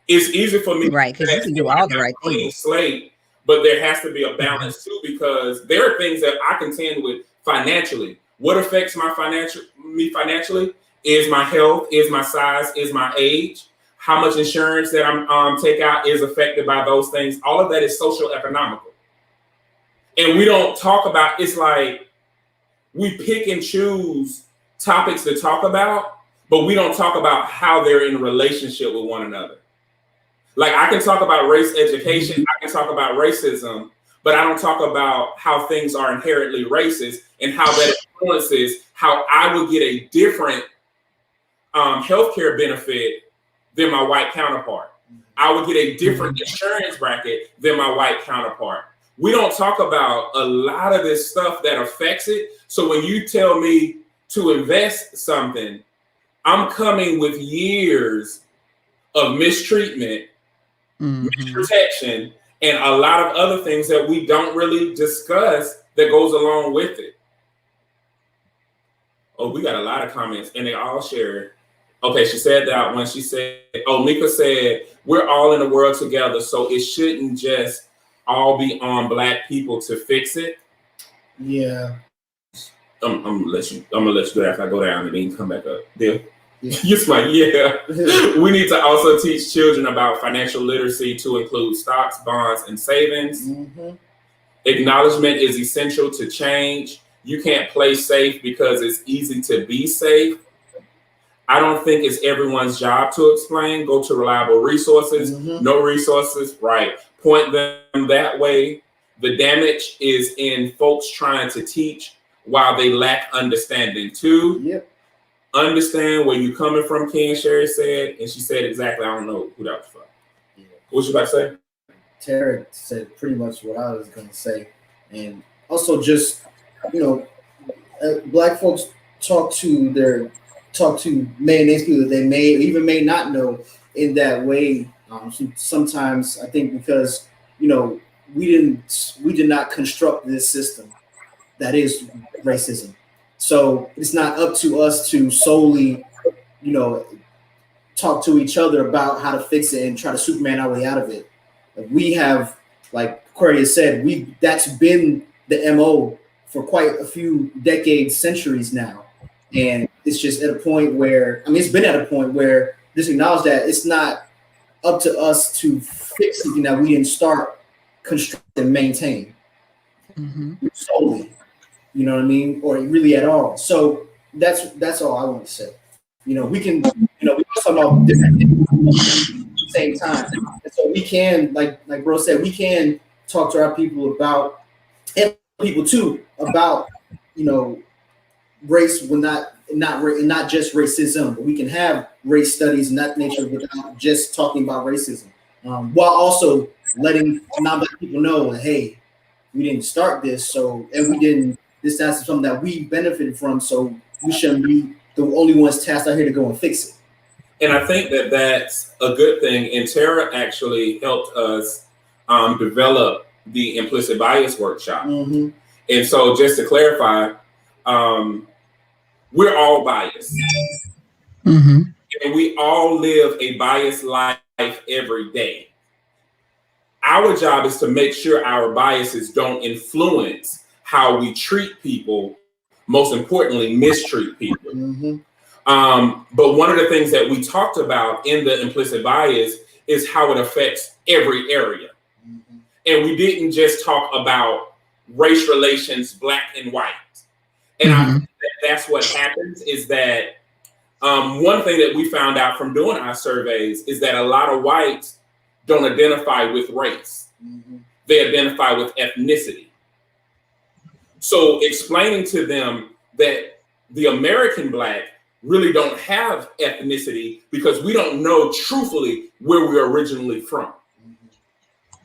It's easy for me right, because you can do all the right things. Slate, but there has to be a balance too, because there are things that I contend with financially. What affects me financially is my health, is my size, is my age. How much insurance that I'm take out is affected by those things. All of that is social economical. And we don't talk about, it's like we pick and choose topics to talk about, but we don't talk about how they're in relationship with one another. Like I can talk about race education, I can talk about racism, but I don't talk about how things are inherently racist and how that influences how I would get a different healthcare benefit than my white counterpart. I would get a different insurance bracket than my white counterpart. We don't talk about a lot of this stuff that affects it. So when you tell me to invest something, I'm coming with years of mistreatment, misprotection, and a lot of other things that we don't really discuss that goes along with it. Oh, we got a lot of comments and they all share. Okay, she said that when she said, oh, Mika said, we're all in the world together, so it shouldn't just all be on Black people to fix it. Yeah. I'm gonna let you do that after I go down and then come back up. Deal? Yeah. You're smart. Yeah. We need to also teach children about financial literacy to include stocks, bonds, and savings. Acknowledgement is essential to change. You can't play safe because it's easy to be safe. I don't think it's everyone's job to explain. Go to reliable resources. No resources, right. Point them that way. The damage is in folks trying to teach while they lack understanding too. Yep. Understand where you're coming from, Ken, Sherry said, and she said exactly, I don't know who that was from. Yeah. What you about to say? Tara said pretty much what I was going to say. And also just, Black folks talk to mayonnaise people that they may not know in that way. Sometimes I think because, we did not construct this system that is racism. So it's not up to us to solely, talk to each other about how to fix it and try to Superman our way out of it. We have, like Aquarius said, that's been the MO for quite a few decades, centuries now. And it's just at a point where, it's been at a point where just acknowledge that it's not up to us to fix something that we didn't start, construct, and maintain solely. You know what I mean? Or really at all. So that's all I want to say. We can, we talk about different things at the same time. And so we can, like bro said, we can talk to our people about, and people too, about, race will not just racism, but we can have race studies and that nature without just talking about racism, while also letting non-Black people know, hey, we didn't start this, that's something that we benefited from, so we shouldn't be the only ones tasked out here to go and fix it. And I think that that's a good thing. And Tara actually helped us develop the implicit bias workshop. And so just to clarify, we're all biased. And we all live a biased life every day. Our job is to make sure our biases don't influence how we treat people, most importantly, mistreat people. But one of the things that we talked about in the implicit bias is how it affects every area. And we didn't just talk about race relations, Black and white. And I think that's what happens is that one thing that we found out from doing our surveys is that a lot of whites don't identify with race. They identify with ethnicity. So explaining to them that the American Black really don't have ethnicity because we don't know truthfully where we're originally from.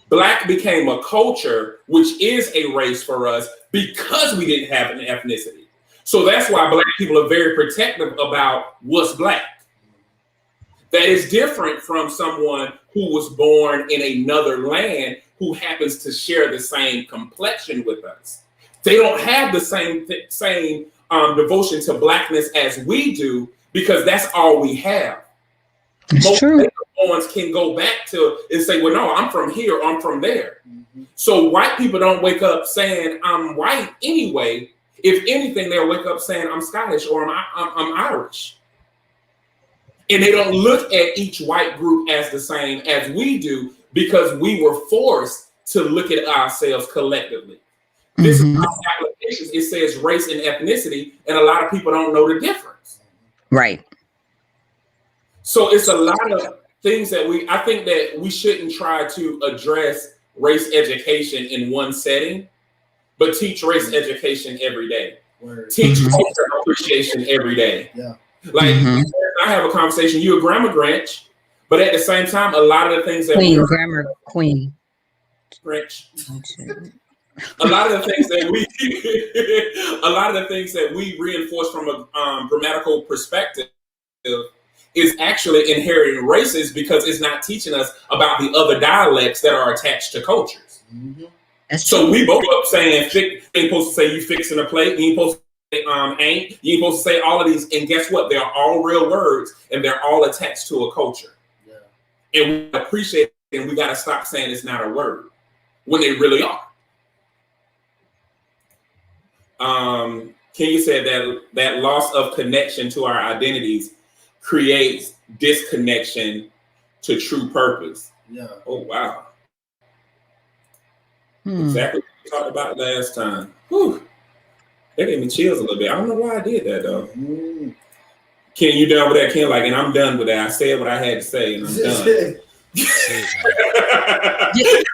Black became a culture, which is a race for us because we didn't have an ethnicity. So that's why Black people are very protective about what's Black. That is different from someone who was born in another land who happens to share the same complexion with us. They don't have the same devotion to Blackness as we do because that's all we have. Most ones can go back to and say, well, no, I'm from here, I'm from there. So white people don't wake up saying I'm white anyway. If anything, they'll wake up saying I'm Scottish or I'm Irish. And they don't look at each white group as the same as we do because we were forced to look at ourselves collectively. This is our applications. It says race and ethnicity, and a lot of people don't know the difference. Right. So it's a lot of things that I think that we shouldn't try to address race education in one setting, but teach race education every day. Teach culture appreciation every day. Like I have a conversation, you're a grammar Grinch, but But at the same time, a lot of the things that Queen, grammar queen. French. A lot of the things that we reinforce from a grammatical perspective is actually inheriting races because it's not teaching us about the other dialects that are attached to cultures. Mm-hmm. So we both up saying you ain't supposed to say you fixing a plate, you ain't supposed to say ain't, you ain't supposed to say all of these, and guess what? They're all real words and they're all attached to a culture. Yeah. And we appreciate it, and we gotta stop saying it's not a word when they really are. Kenya said that loss of connection to our identities creates disconnection to true purpose. Yeah. Oh wow. Exactly what we talked about last time. Whew. That gave me chills a little bit. I don't know why I did that though. Ken, you done with that? Ken, like, and I'm done with that. I said what I had to say, and I'm done. Did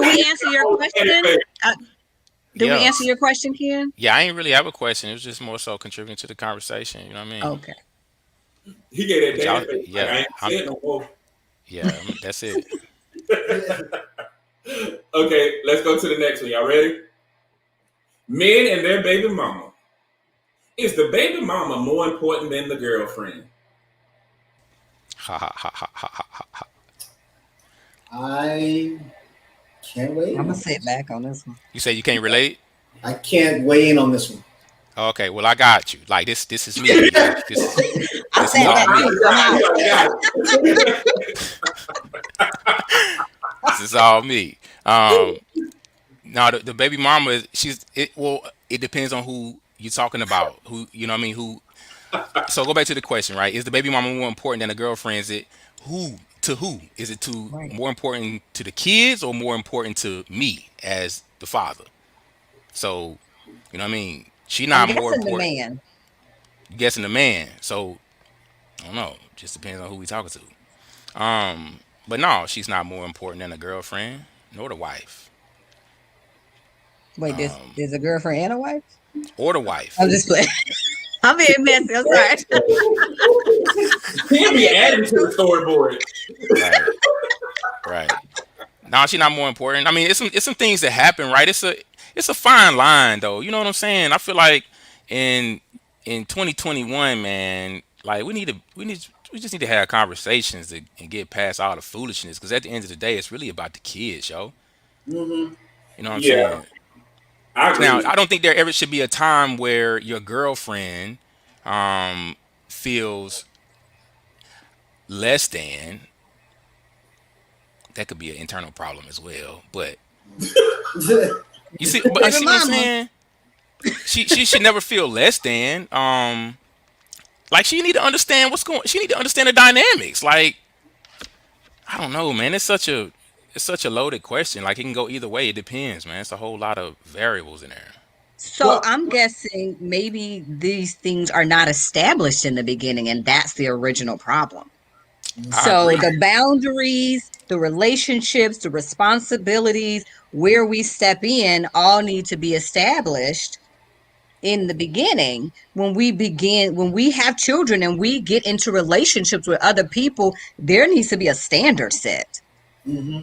we answer your question? Did we answer your question, Ken? Yeah, I ain't really have a question. It was just more so contributing to the conversation. You know what I mean? Okay. He gave that damn face. Yeah, like, I ain't saying no more. Yeah, that's it. Okay, let's go to the next one. Y'all ready? Men and their baby mama. Is the baby mama more important than the girlfriend? Ha ha ha ha ha ha ha. I can't wait. I'm gonna sit back on this one. You say you can't relate? I can't weigh in on this one. Okay, well I got you. Like this is me. This is all me. This is all me. Now the baby mama it depends on who you're talking about. Who, you know what I mean? Who? So go back to the question, right? Is the baby mama more important than a girlfriend? Is it who? To who? Is it more important to the kids or more important to me as the father? So, you know what I mean? She not more important. The man. I'm guessing the man. So I don't know. Just depends on who we talking to. But no, she's not more important than a girlfriend nor the wife. Wait, there's a girlfriend and a wife? Or the wife. I'm just playing. I'm being messy. I'm sorry. He'll be adding to the storyboard. Right. No, she's not more important. I mean, it's some things that happen, right? It's a fine line, though. You know what I'm saying? I feel like in 2021, man, like we just need to have conversations and get past all the foolishness. Because at the end of the day, it's really about the kids, yo. Mm-hmm. You know what I'm saying? Now, I don't think there ever should be a time where your girlfriend feels less than. That could be an internal problem as well. But you see what I'm saying? She should never feel less than. Like she need to understand she need to understand the dynamics. Like, I don't know, man. It's such a loaded question. Like, it can go either way. It depends, man. It's a whole lot of variables in there. So I'm guessing maybe these things are not established in the beginning, and that's the original problem. So the boundaries, the relationships, the responsibilities, where we step in, all need to be established in the beginning. When we have children and we get into relationships with other people, there needs to be a standard set. Mm-hmm.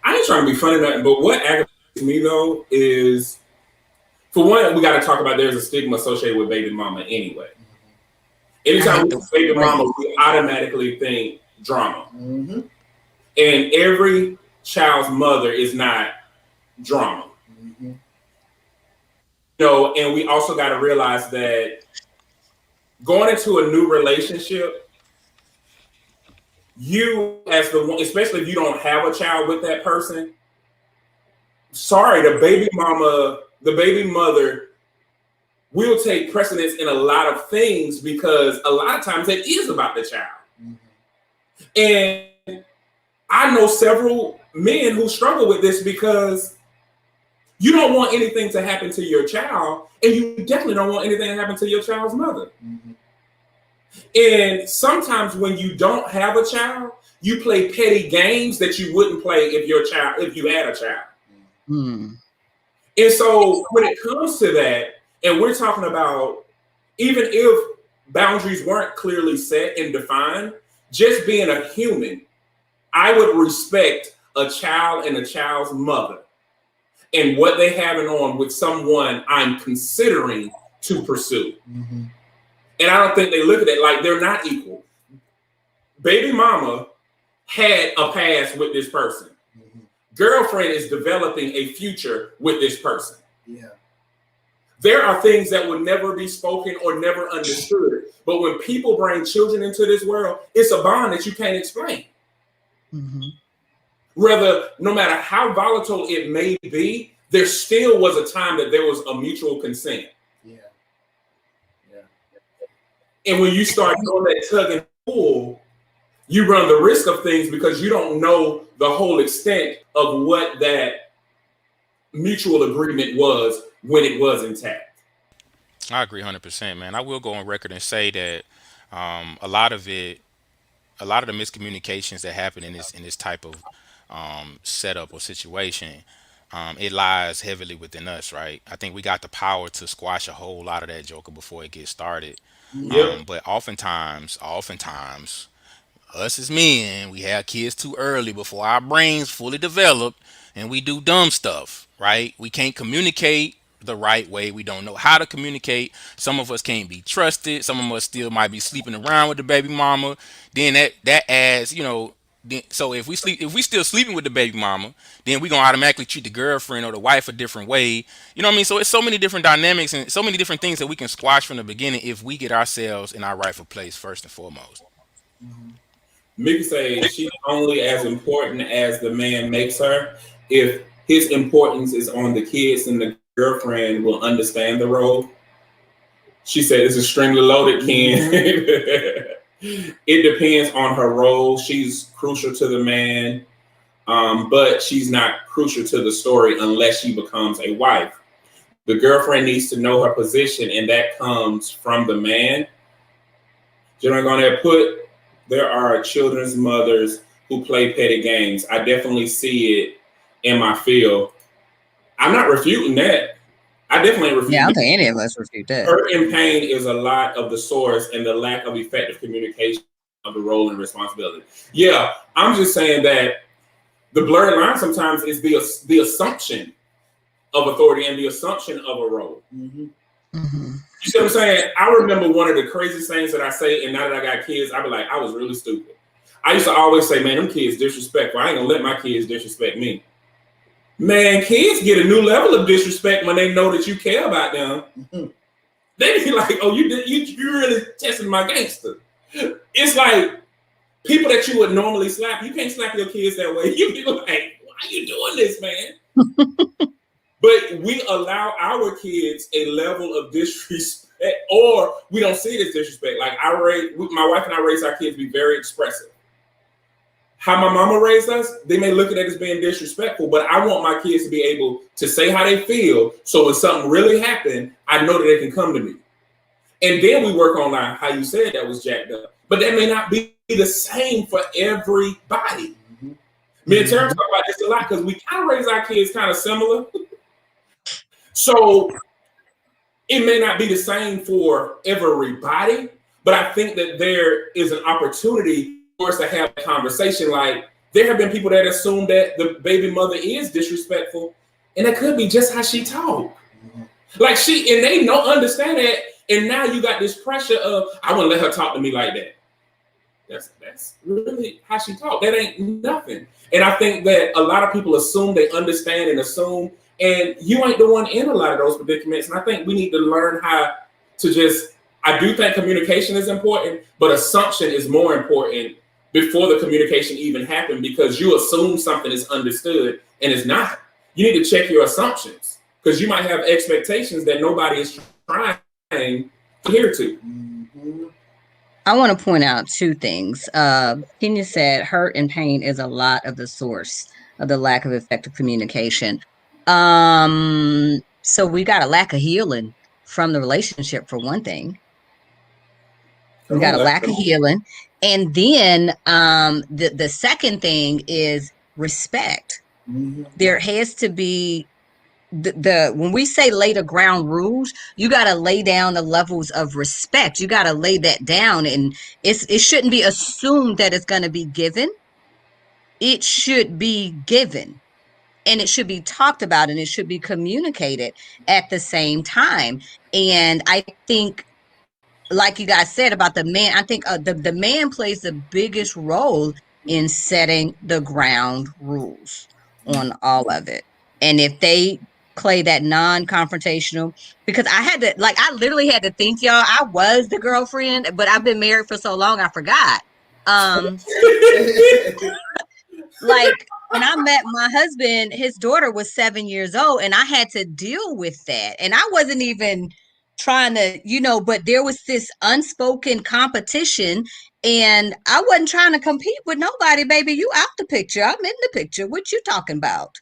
I ain't trying to be funny, but what aggravates me though is, for one, we got to talk about there's a stigma associated with baby mama anyway. Anytime we say baby mama, we automatically think drama. Mm-hmm. And every child's mother is not drama. Mm-hmm. You know, and we also got to realize that going into a new relationship, you as the one, especially if you don't have a child with that person, the baby mother will take precedence in a lot of things because a lot of times it is about the child. Mm-hmm. And I know several men who struggle with this because you don't want anything to happen to your child, and you definitely don't want anything to happen to your child's mother. Mm-hmm. And sometimes when you don't have a child, you play petty games that you wouldn't play if you had a child. Mm. And so when it comes to that, and we're talking about, even if boundaries weren't clearly set and defined, just being a human I would respect a child and a child's mother and what they having on with someone I'm considering to pursue. Mm-hmm. And I don't think they look at it like they're not equal. Baby mama had a past with this person. Mm-hmm. Girlfriend is developing a future with this person. Yeah. There are things that will never be spoken or never understood. But when people bring children into this world, it's a bond that you can't explain. Mm-hmm. Rather, no matter how volatile it may be, there still was a time that there was a mutual consent. Yeah. Yeah. And when you start doing that tug and pull, you run the risk of things because you don't know the whole extent of what that mutual agreement was when it was intact. I agree 100%, man. I will go on record and say that a lot of the miscommunications that happen in this type of setup or situation, it lies heavily within us, right? I think we got the power to squash a whole lot of that joker before it gets started. Yep. But oftentimes, us as men, we have kids too early before our brains fully develop, and we do dumb stuff, right? We can't communicate the right way. We don't know how to communicate. Some of us can't be trusted. Some of us still might be sleeping around with the baby mama. Then that adds, so if we still sleeping with the baby mama, then we gonna automatically treat the girlfriend or the wife a different way. You know what I mean? So it's so many different dynamics and so many different things that we can squash from the beginning if we get ourselves in our rightful place first and foremost. Mm-hmm. Mickey say she's only as important as the man makes her. If his importance is on the kids and the girlfriend will understand the role. She said it's extremely loaded, Ken. It depends on her role. She's crucial to the man, but she's not crucial to the story unless she becomes a wife. The girlfriend needs to know her position, and that comes from the man. Generally, going to there are children's mothers who play petty games. I definitely see it in my field. I'm not refuting that. I definitely refute. Yeah, I don't think any of us refute that. Hurt and pain is a lot of the source and the lack of effective communication of the role and responsibility. Yeah, I'm just saying that the blurred line sometimes is the assumption of authority and the assumption of a role. Mm-hmm. Mm-hmm. You see what I'm saying? I remember one of the craziest things that I say, and now that I got kids, I be like, I was really stupid. I used to always say, man, them kids disrespectful. I ain't gonna let my kids disrespect me. Man, kids get a new level of disrespect when they know that you care about them. Mm-hmm. They be like, oh, you really testing my gangster. It's like people that you would normally slap, you can't slap your kids that way. You be like, why are you doing this, man? But we allow our kids a level of disrespect, or we don't see it as disrespect. Like my wife and I raise our kids to be very expressive. How my mama raised us, they may look at it as being disrespectful, but I want my kids to be able to say how they feel. So when something really happened, I know that they can come to me. And then we work on how you said that was jacked up. But that may not be the same for everybody. Mm-hmm. Me and Terrence talk about this a lot because we kind of raise our kids kind of similar. So it may not be the same for everybody, but I think that there is an opportunity for us to have a conversation. Like there have been people that assume that the baby mother is disrespectful, and it could be just how she talk. Mm-hmm. Like and they don't understand that, and now you got this pressure of I wouldn't let her talk to me like that. That's really how she talk. That ain't nothing. And I think that a lot of people assume they understand and assume. And you ain't the one in a lot of those predicaments. And I think we need to learn how to I do think communication is important, but assumption is more important before the communication even happened because you assume something is understood and it's not. You need to check your assumptions because you might have expectations that nobody is trying to adhere to. Mm-hmm. I want to point out two things. Kenya said hurt and pain is a lot of the source of the lack of effective communication. So we got a lack of healing from the relationship for one thing. We got a lack of healing. And then the second thing is respect. Mm-hmm. There has to be when we say lay the ground rules, you got to lay down the levels of respect. You got to lay that down, and it shouldn't be assumed that it's going to be given. it should be given and it should be talked about and it should be communicated at the same time. And I think, like you guys said about the man, I think the man plays the biggest role in setting the ground rules on all of it. And if they play that non-confrontational, because I literally had to think, y'all, I was the girlfriend, but I've been married for so long, I forgot. Like when I met my husband, his daughter was 7 years old, and I had to deal with that. And I wasn't even trying to, but there was this unspoken competition, and I wasn't trying to compete with nobody, baby. You out the picture. I'm in the picture. What you talking about?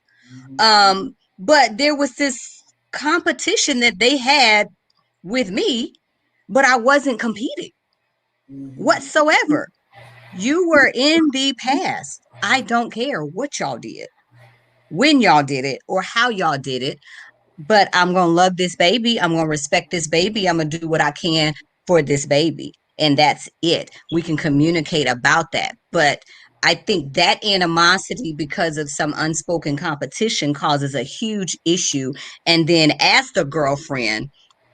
But there was this competition that they had with me, but I wasn't competing whatsoever. You were in the past. I don't care what y'all did, when y'all did it, or how y'all did it, but I'm going to love this baby. I'm going to respect this baby. I'm going to do what I can for this baby. And that's it. We can communicate about that. But I think that animosity, because of some unspoken competition, causes a huge issue. And then as the girlfriend,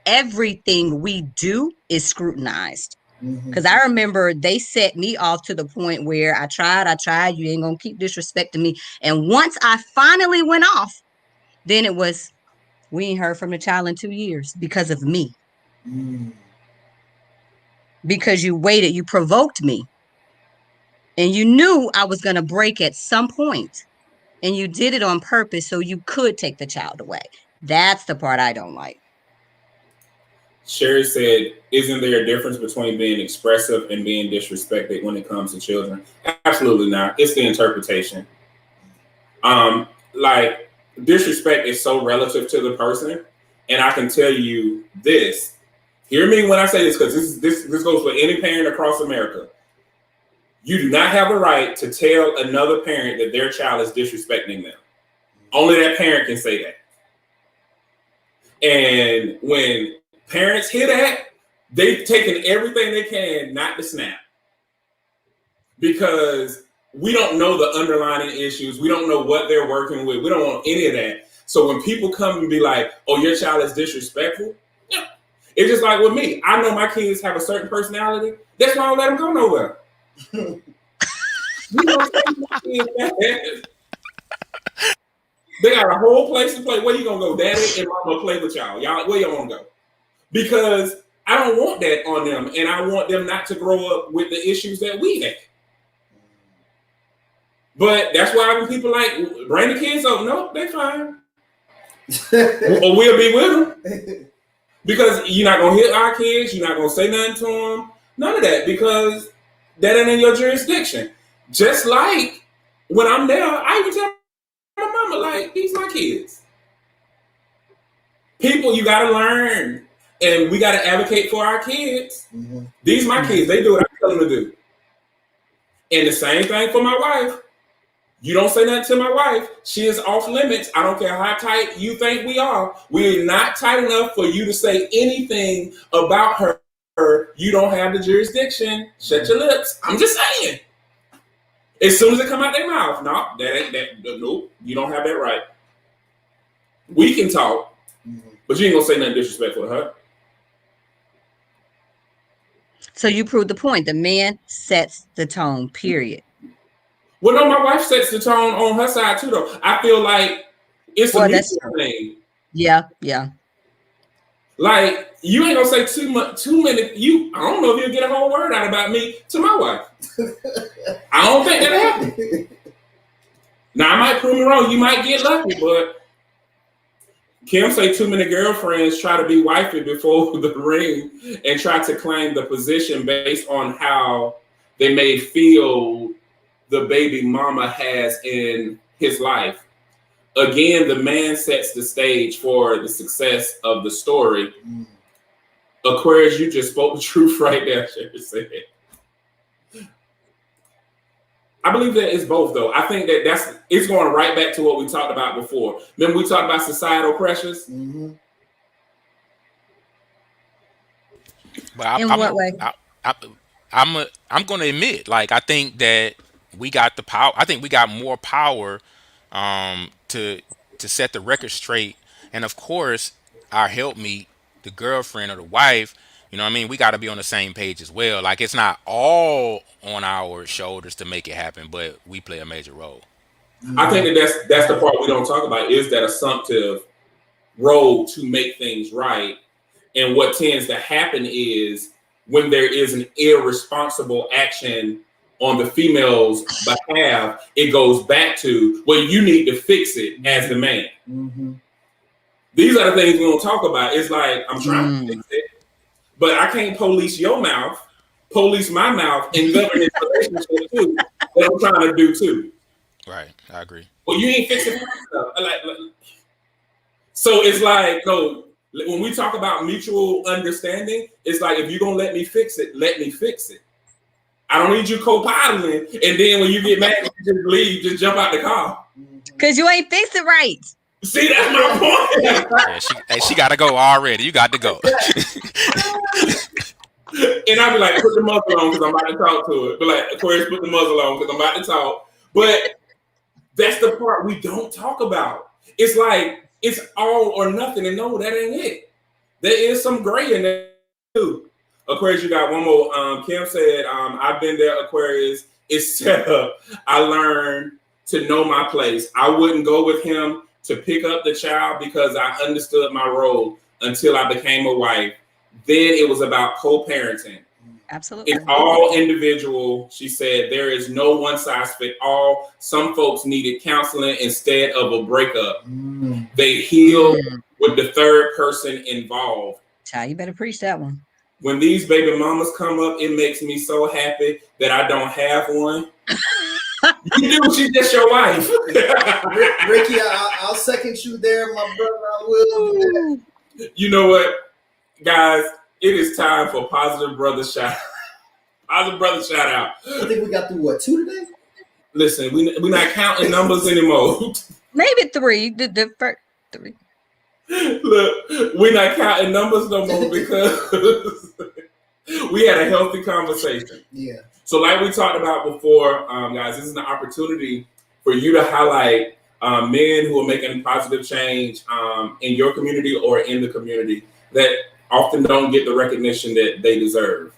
everything we do is scrutinized. Because I remember they set me off to the point where I tried, you ain't gonna keep disrespecting me. And once I finally went off, then it was, we ain't heard from the child in 2 years because of me. Because you waited, you provoked me. And you knew I was gonna break at some point. And you did it on purpose so you could take the child away. That's the part I don't like. Sherry said, isn't there a difference between being expressive and being disrespected when it comes to children? Absolutely not. It's the interpretation. Like, disrespect is so relative to the person. And I can tell you this. Hear me when I say this, because this goes for any parent across America. You do not have the right to tell another parent that their child is disrespecting them. Only that parent can say that. And when parents hear that, they've taken everything they can not to snap. Because we don't know the underlying issues. We don't know what they're working with. We don't want any of that. So when people come and be like, oh, your child is disrespectful, yeah. It's just like with me. I know my kids have a certain personality. That's why I don't let them go nowhere. They got a whole place to play. Where you gonna go? Daddy and mama play with y'all. Y'all, where y'all wanna go? Because I don't want that on them, and I want them not to grow up with the issues that we have. But that's why when people like bring the kids up, no, they fine. Or we'll be with them. Because you're not gonna hit our kids, you're not gonna say nothing to them, none of that, because that ain't in your jurisdiction. Just like when I'm there, I even tell my mama, like, these my kids. People, you gotta learn, and we gotta advocate for our kids. These my kids, they do what I tell them to do. And the same thing for my wife. You don't say nothing to my wife, she is off limits. I don't care how tight you think we are. We're not tight enough for you to say anything about her. You don't have the jurisdiction. Shut your lips. I'm just saying. As soon as it come out their mouth, no, that ain't that. Nope, you don't have that right. We can talk, but you ain't gonna say nothing disrespectful to her. So you proved the point. The man sets the tone, period. Well, no, my wife sets the tone on her side too, though. I feel like it's a mutual thing. Yeah. Like, you ain't gonna say too many. I don't know if you'll get a whole word out about me to my wife. I don't think that'll happen. Now, I might prove me wrong. You might get lucky, but Kim say too many girlfriends try to be wifey before the ring and try to claim the position based on how they may feel the baby mama has in his life. Again, the man sets the stage for the success of the story. Aquarius, you just spoke the truth right there. I believe that it's both, though. I think that it's going right back to what we talked about before. Remember we talked about societal pressures? But In what way? I'm going to admit, like, I think that we got the power. I think we got more power to set the record straight. And of course, our helpmeet, the girlfriend or the wife, you know what I mean? We got to be on the same page as well. Like, it's not all on our shoulders to make it happen, but we play a major role. I think that's the part we don't talk about, is that assumptive role to make things right. And what tends to happen is when there is an irresponsible action on the female's behalf, it goes back to, well, you need to fix it as the man. Mm-hmm. These are the things we don't talk about. It's like, I'm trying to fix it, but I can't police your mouth, police my mouth, and govern this relationship too, that I'm trying to do too. Right, I agree. Well, you ain't fixing stuff. So it's like, no, when we talk about mutual understanding, it's like, if you're going to let me fix it, let me fix it. I don't need you co-piloting. And then when you get mad, you just leave, just jump out the car. Because you ain't fixed it right. See, that's my point. Yeah, she got to go already. You got to go. And I'll be like, put the muzzle on because I'm about to talk to it. But like, Aquarius, put the muzzle on because I'm about to talk. But that's the part we don't talk about. It's like, it's all or nothing. And no, that ain't it. There is some gray in there too. Aquarius, you got one more. Kim said, I've been there, Aquarius. It's set up. I learned to know my place. I wouldn't go with him to pick up the child because I understood my role until I became a wife. Then it was about co-parenting. Absolutely. It's all individual. She said there is no one size fit all. Some folks needed counseling instead of a breakup. They heal with the third person involved. Child, you better preach that one. When these baby mamas come up, it makes me so happy that I don't have one. You do, she's just your wife. Ricky, I'll second you there, my brother. I will. You know what, guys? It is time for positive brother shout. Positive brother shout out. I think we got through what, 2 today? Listen, we're not counting numbers anymore. Maybe 3. The first 3. Look, we're not counting numbers no more because we had a healthy conversation. Yeah. So like we talked about before, guys, this is an opportunity for you to highlight men who are making positive change in your community or in the community that often don't get the recognition that they deserve.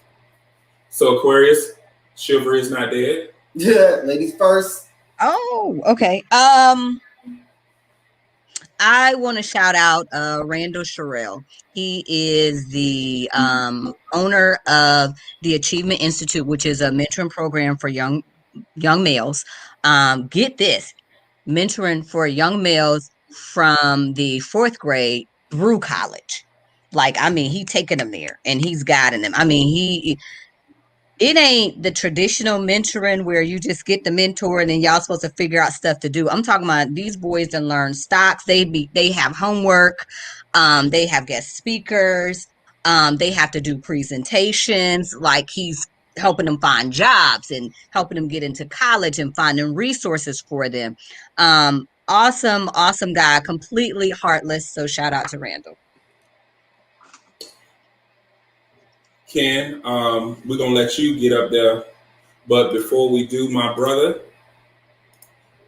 So Aquarius, chivalry is not dead. Yeah, ladies first. Oh, okay. I want to shout out Randall Sherrill. He is the owner of the Achievement Institute, which is a mentoring program for young males. Get this, mentoring for young males from the 4th grade through college. Like, I mean, he taking them there and he's guiding them. I mean, it ain't the traditional mentoring where you just get the mentor and then y'all supposed to figure out stuff to do. I'm talking about these boys that learn stocks. They have homework. They have guest speakers. They have to do presentations. Like, he's helping them find jobs and helping them get into college and finding resources for them. Awesome guy, completely heartless. So shout out to Randall. Ken, we're going to let you get up there. But before we do, my brother,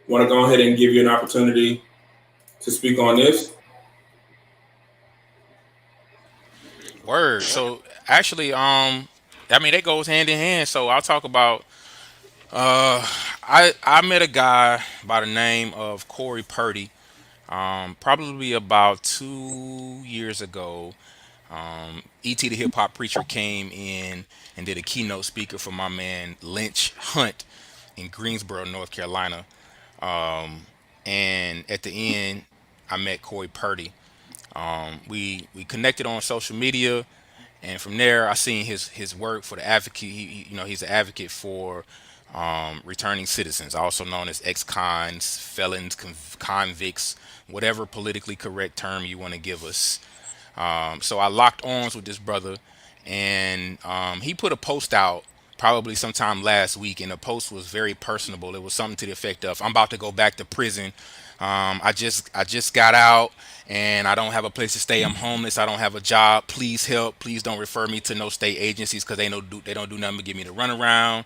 want to go ahead and give you an opportunity to speak on this. Word. So actually, I mean, that goes hand in hand. So I'll talk about, I met a guy by the name of Corey Purdy, probably about 2 years ago. E.T. the Hip Hop Preacher came in and did a keynote speaker for my man Lynch Hunt in Greensboro, North Carolina. And at the end, I met Corey Purdy. We connected on social media, and from there, I seen his work for the advocate. He's an advocate for returning citizens, also known as ex-cons, felons, convicts, whatever politically correct term you want to give us. So I locked arms with this brother, and he put a post out probably sometime last week, and the post was very personable. It was something to the effect of, "I'm about to go back to prison. I just got out, and I don't have a place to stay. I'm homeless. I don't have a job. Please help. Please don't refer me to no state agencies because they don't do nothing but give me the runaround.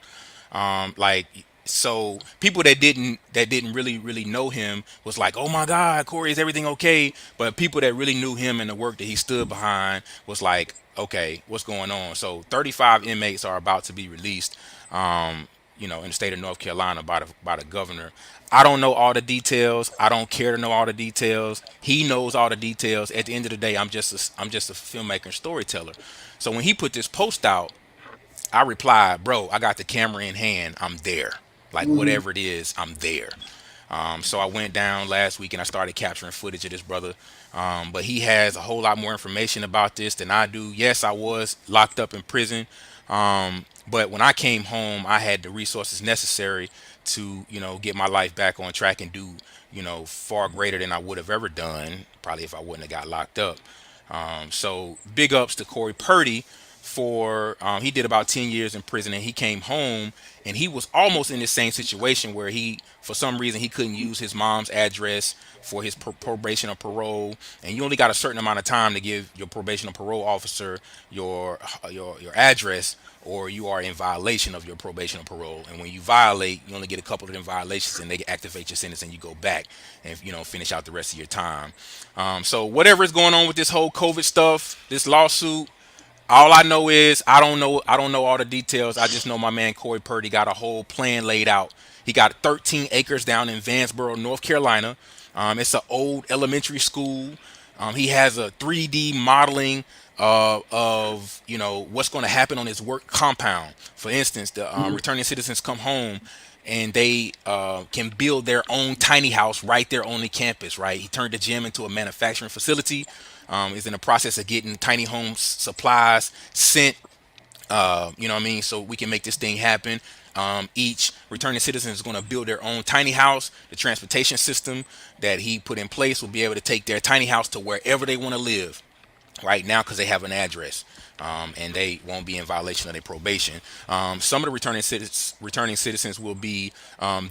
Like, So people that didn't really know him was like, oh my God, Corey, is everything okay? But people that really knew him and the work that he stood behind was like, okay, what's going on? So 35 inmates are about to be released, in the state of North Carolina by the governor. I don't know all the details. I don't care to know all the details. He knows all the details. At the end of the day, I'm just a filmmaker and storyteller. So when he put this post out, I replied, bro, I got the camera in hand. I'm there. Like, whatever it is, I'm there. So I went down last week and I started capturing footage of this brother. But he has a whole lot more information about this than I do. Yes, I was locked up in prison. But when I came home, I had the resources necessary to, get my life back on track and do, far greater than I would have ever done, probably if I wouldn't have got locked up. So big ups to Corey Purdy for he did about 10 years in prison, and he came home and he was almost in the same situation where he, for some reason, he couldn't use his mom's address for his probation or parole, and you only got a certain amount of time to give your probation or parole officer your address, or you are in violation of your probation or parole. And when you violate, you only get a couple of them violations, and they activate your sentence, and you go back and finish out the rest of your time. So whatever is going on with this whole COVID stuff, this lawsuit, all I know is I don't know all the details. I just know my man Corey Purdy got a whole plan laid out. He got 13 acres down in Vanceboro, North Carolina. It's an old elementary school. He has a 3D modeling of what's going to happen on his work compound. For instance, the returning citizens come home and they can build their own tiny house right there on the campus. Right, he turned the gym into a manufacturing facility. Is in the process of getting tiny home supplies sent. So we can make this thing happen. Each returning citizen is going to build their own tiny house. The transportation system that he put in place will be able to take their tiny house to wherever they want to live right now, because they have an address, and they won't be in violation of their probation. Some of the returning citizens will be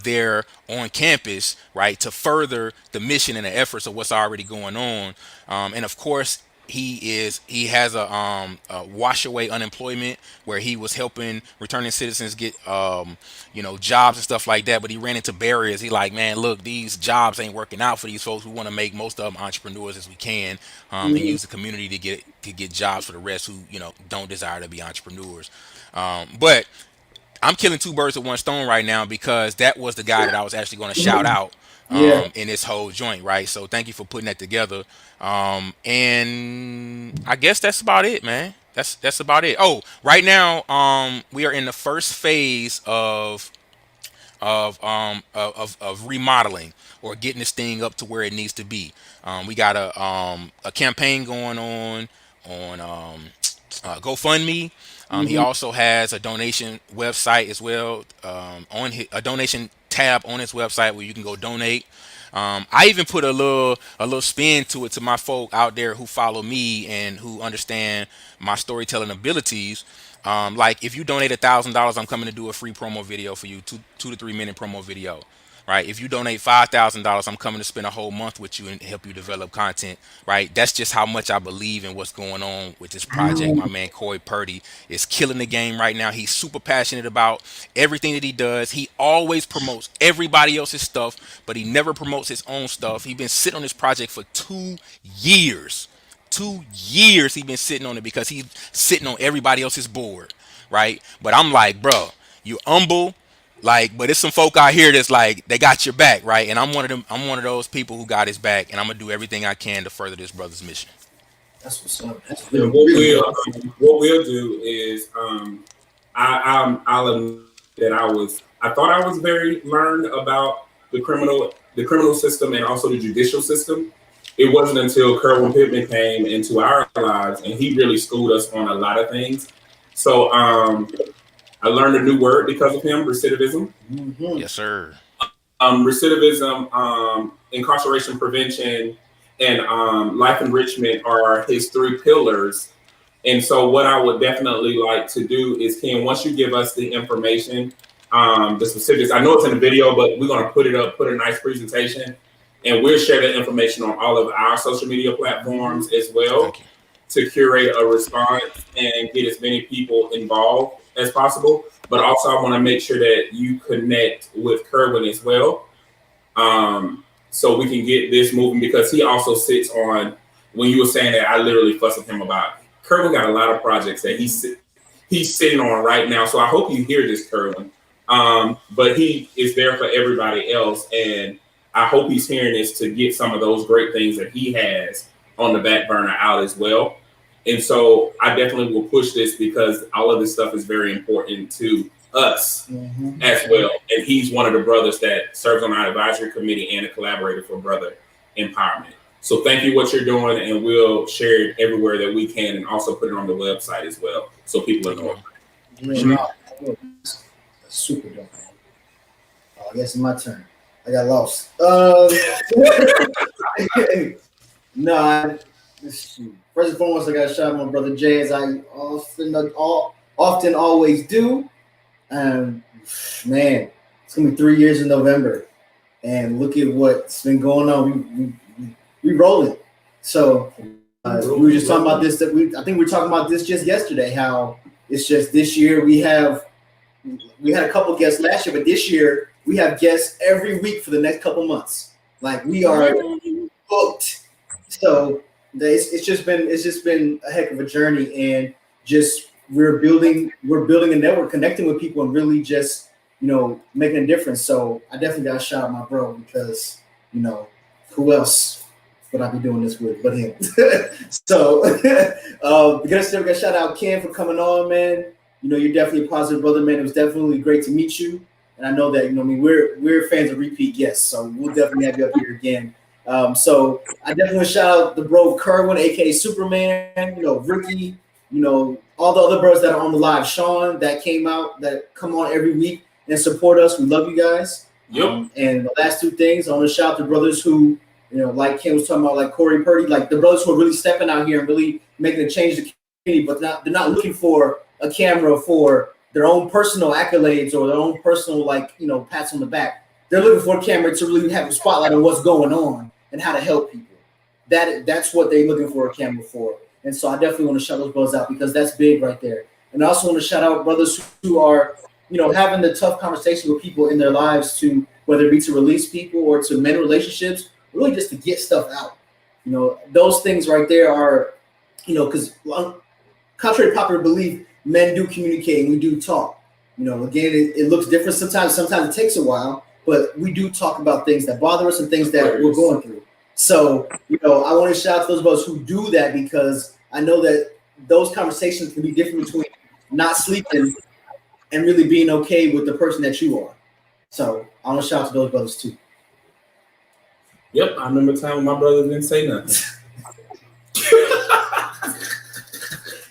there on campus, right, to further the mission and the efforts of what's already going on. And of course, he has a wash away unemployment, where he was helping returning citizens get jobs and stuff like that, but he ran into barriers. He like, man, look, these jobs ain't working out for these folks. We want to make most of them entrepreneurs as we can, and use the community to get jobs for the rest who don't desire to be entrepreneurs. But I'm killing two birds with one stone right now, because that was the guy that I was actually going to shout out in this whole joint, right? So thank you for putting that together. And I guess that's about it, man. That's about it. Oh, right now, we are in the first phase of remodeling, or getting this thing up to where it needs to be. We got a campaign going on GoFundMe. He also has a donation website as well, a donation tab on his website where you can go donate. I even put a little spin to it to my folk out there who follow me and who understand my storytelling abilities. Like, if you donate $1,000, I'm coming to do a free promo video for you, 2 to 3 minute promo video. Right? If you donate $5,000, I'm coming to spend a whole month with you and help you develop content. Right? That's just how much I believe in what's going on with this project. My man Corey Purdy is killing the game right now. He's super passionate about everything that he does. He always promotes everybody else's stuff, but he never promotes his own stuff. He's been sitting on this project for 2 years. 2 years he's been sitting on it, because he's sitting on everybody else's board, right? But I'm like, bro, you humble, like, but it's some folk out here that's like, they got your back, right? And I'm one of them. I'm one of those people who got his back, and I'm gonna do everything I can to further this brother's mission. That's what's up. That's Yeah, what we'll do is I'll admit that I thought I was very learned about the criminal system and also the judicial system. It wasn't until Kerwin Pittman came into our lives, and he really schooled us on a lot of things. So I learned a new word because of him: recidivism. Yes, sir. Recidivism, incarceration prevention, and life enrichment are his 3 pillars. And so what I would definitely like to do is, Ken, once you give us the information, the specifics, I know it's in the video, but we're going to put a nice presentation, and we'll share the information on all of our social media platforms as well, to curate a response and get as many people involved. as possible. But also, I want to make sure that you connect with Kerwin as well, so we can get this moving, because he also sits on. When you were saying that, I literally fussed with him about. Kerwin got a lot of projects that he's sitting on right now. So I hope you hear this, Kerwin. But he is there for everybody else, and I hope he's hearing this to get some of those great things that he has on the back burner out as well. And so I definitely will push this, because all of this stuff is very important to us as well. And he's one of the brothers that serves on our advisory committee and a collaborator for Brother Empowerment. So thank you what you're doing, and we'll share it everywhere that we can, and also put it on the website as well, so people know. Super dope. I guess it's my turn. I got lost. No, first and foremost, I got to shout out my brother Jay, as I often always do. Man, it's gonna be 3 years in November, and look at what's been going on. We rolling. So we were just talking about this. I think we were talking about this just yesterday. How it's just this year we had a couple guests last year, but this year we have guests every week for the next couple months. Like, we are booked. So it's just been a heck of a journey, and just we're building a network, connecting with people, and really just making a difference. So I definitely got to shout out my bro, because who else would I be doing this with but him? So we got to shout out Ken for coming on, man. You're definitely a positive brother, man. It was definitely great to meet you, and I know that we're fans of repeat guests, so we'll definitely have you up here again. So I definitely want to shout out the bro Kerwin, aka Superman. Ricky. All the other bros that are on the live, Sean, that come on every week and support us. We love you guys. Yep. And the last two things, I want to shout out the brothers who, like Ken was talking about, like Corey Purdy, like the brothers who are really stepping out here and really making a change in the community, but they're not looking for a camera for their own personal accolades or their own personal, pats on the back. They're looking for a camera to really have a spotlight on what's going on and how to help people. That's what they're looking for a camera for. And so I definitely want to shout those brothers out, because that's big right there. And I also want to shout out brothers who are, having the tough conversation with people in their lives, to whether it be to release people or to mend relationships, really just to get stuff out. Those things right there are, because contrary to popular belief, men do communicate and we do talk. Again, it looks different sometimes. Sometimes it takes a while, but we do talk about things that bother us and things that we're going through. So, I want to shout out to those of us who do that, because I know that those conversations can be different between not sleeping and really being okay with the person that you are. So I want to shout out to those brothers too. Yep, I remember a time when my brother didn't say nothing.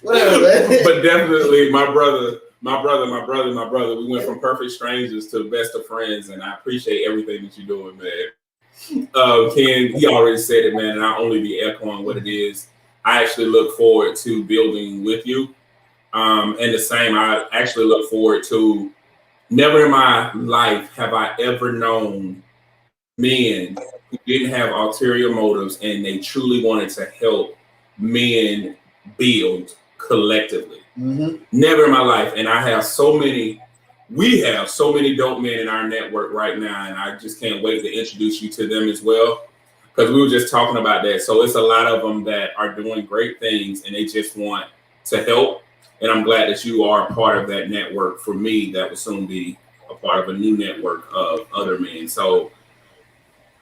Whatever, man. But definitely my brother. We went from perfect strangers to best of friends, and I appreciate everything that you're doing, man. Ken, he already said it, man, and I'll only be echoing what it is. I actually look forward to building with you. And the same, I actually look forward to, never in my life have I ever known men who didn't have ulterior motives and they truly wanted to help men build collectively. Never in my life. And we have so many dope men in our network right now, and I just can't wait to introduce you to them as well, because we were just talking about that. So it's a lot of them that are doing great things, and they just want to help. And I'm glad that you are a part of that network for me that will soon be a part of a new network of other men. So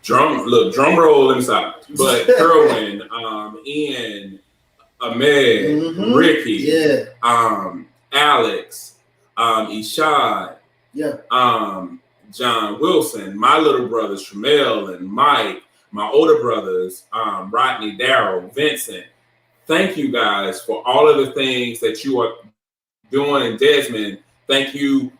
drum roll, let me stop. But Kerwin, Ian, Ahmed, Ricky, Alex, Ishad, John Wilson, my little brothers, Tramel and Mike, my older brothers, Rodney, Darrell, Vincent. Thank you guys for all of the things that you are doing. Desmond, thank you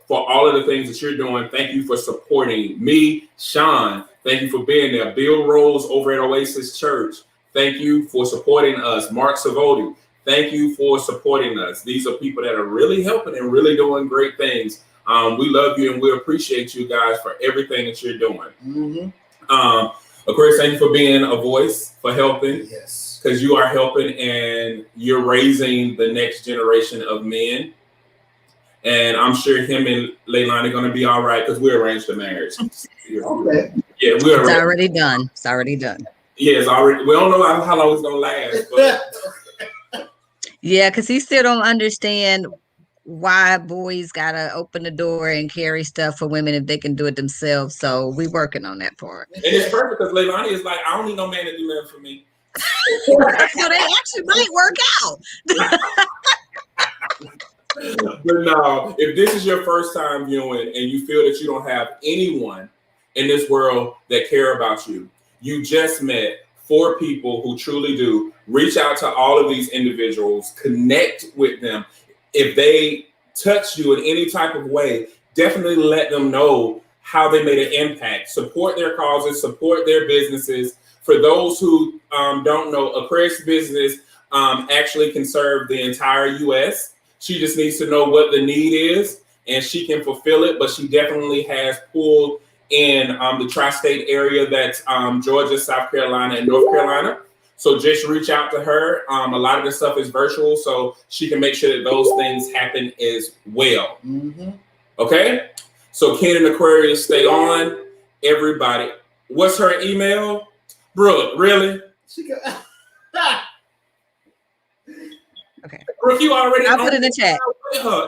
for all of the things that you're doing. Thank you for supporting me. Sean, thank you for being there. Bill Rose over at Oasis Church, thank you for supporting us. Mark Savodi, thank you for supporting us. These are people that are really helping and really doing great things. We love you and we appreciate you guys for everything that you're doing. Aquarius, thank you for being a voice, for helping. Yes. Because you are helping and you're raising the next generation of men. And I'm sure him and Leilani are going to be all right because we arranged the marriage. Okay. Yeah, It's already done. It's already done. Yeah, it's already. We don't know how long it's going to last. But. Yeah, because he still don't understand why boys got to open the door and carry stuff for women if they can do it themselves. So we working on that part. And it's perfect because Leilani is like, I don't need no man to do nothing for me. So they actually might work out. But no, if this is your first time viewing and you feel that you don't have anyone in this world that care about you, you just met 4 people who truly do. Reach out to all of these individuals, connect with them. If they touch you in any type of way, definitely let them know how they made an impact. Support their causes, support their businesses. For those who don't know, Aquarius business actually can serve the entire U.S. She just needs to know what the need is, and she can fulfill it. But she definitely has pulled in the tri-state area, that's Georgia, South Carolina, and North Carolina. So just reach out to her. A lot of the stuff is virtual, so she can make sure that those things happen as well. Mm-hmm. Okay? So Ken and Aquarius, stay on. Everybody. What's her email? Brooke, really? Okay. Brooke, you already. I'll put it in the chat.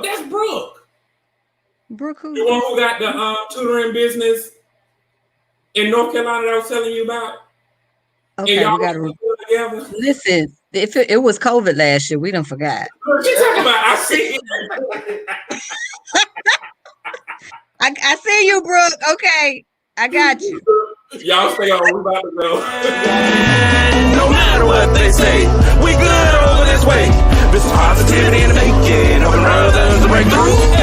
That's Brooke. Brooke who? The one who got the tutoring business in North Carolina that I was telling you about. Okay, we got to listen. If it was COVID last year, we don't forgot. She talking about. I see. I see you, Brooke. Okay, I got you. Y'all stay on. We about to go. No matter what they say, we good over this way. This is positivity in the making. Open brothers to break through.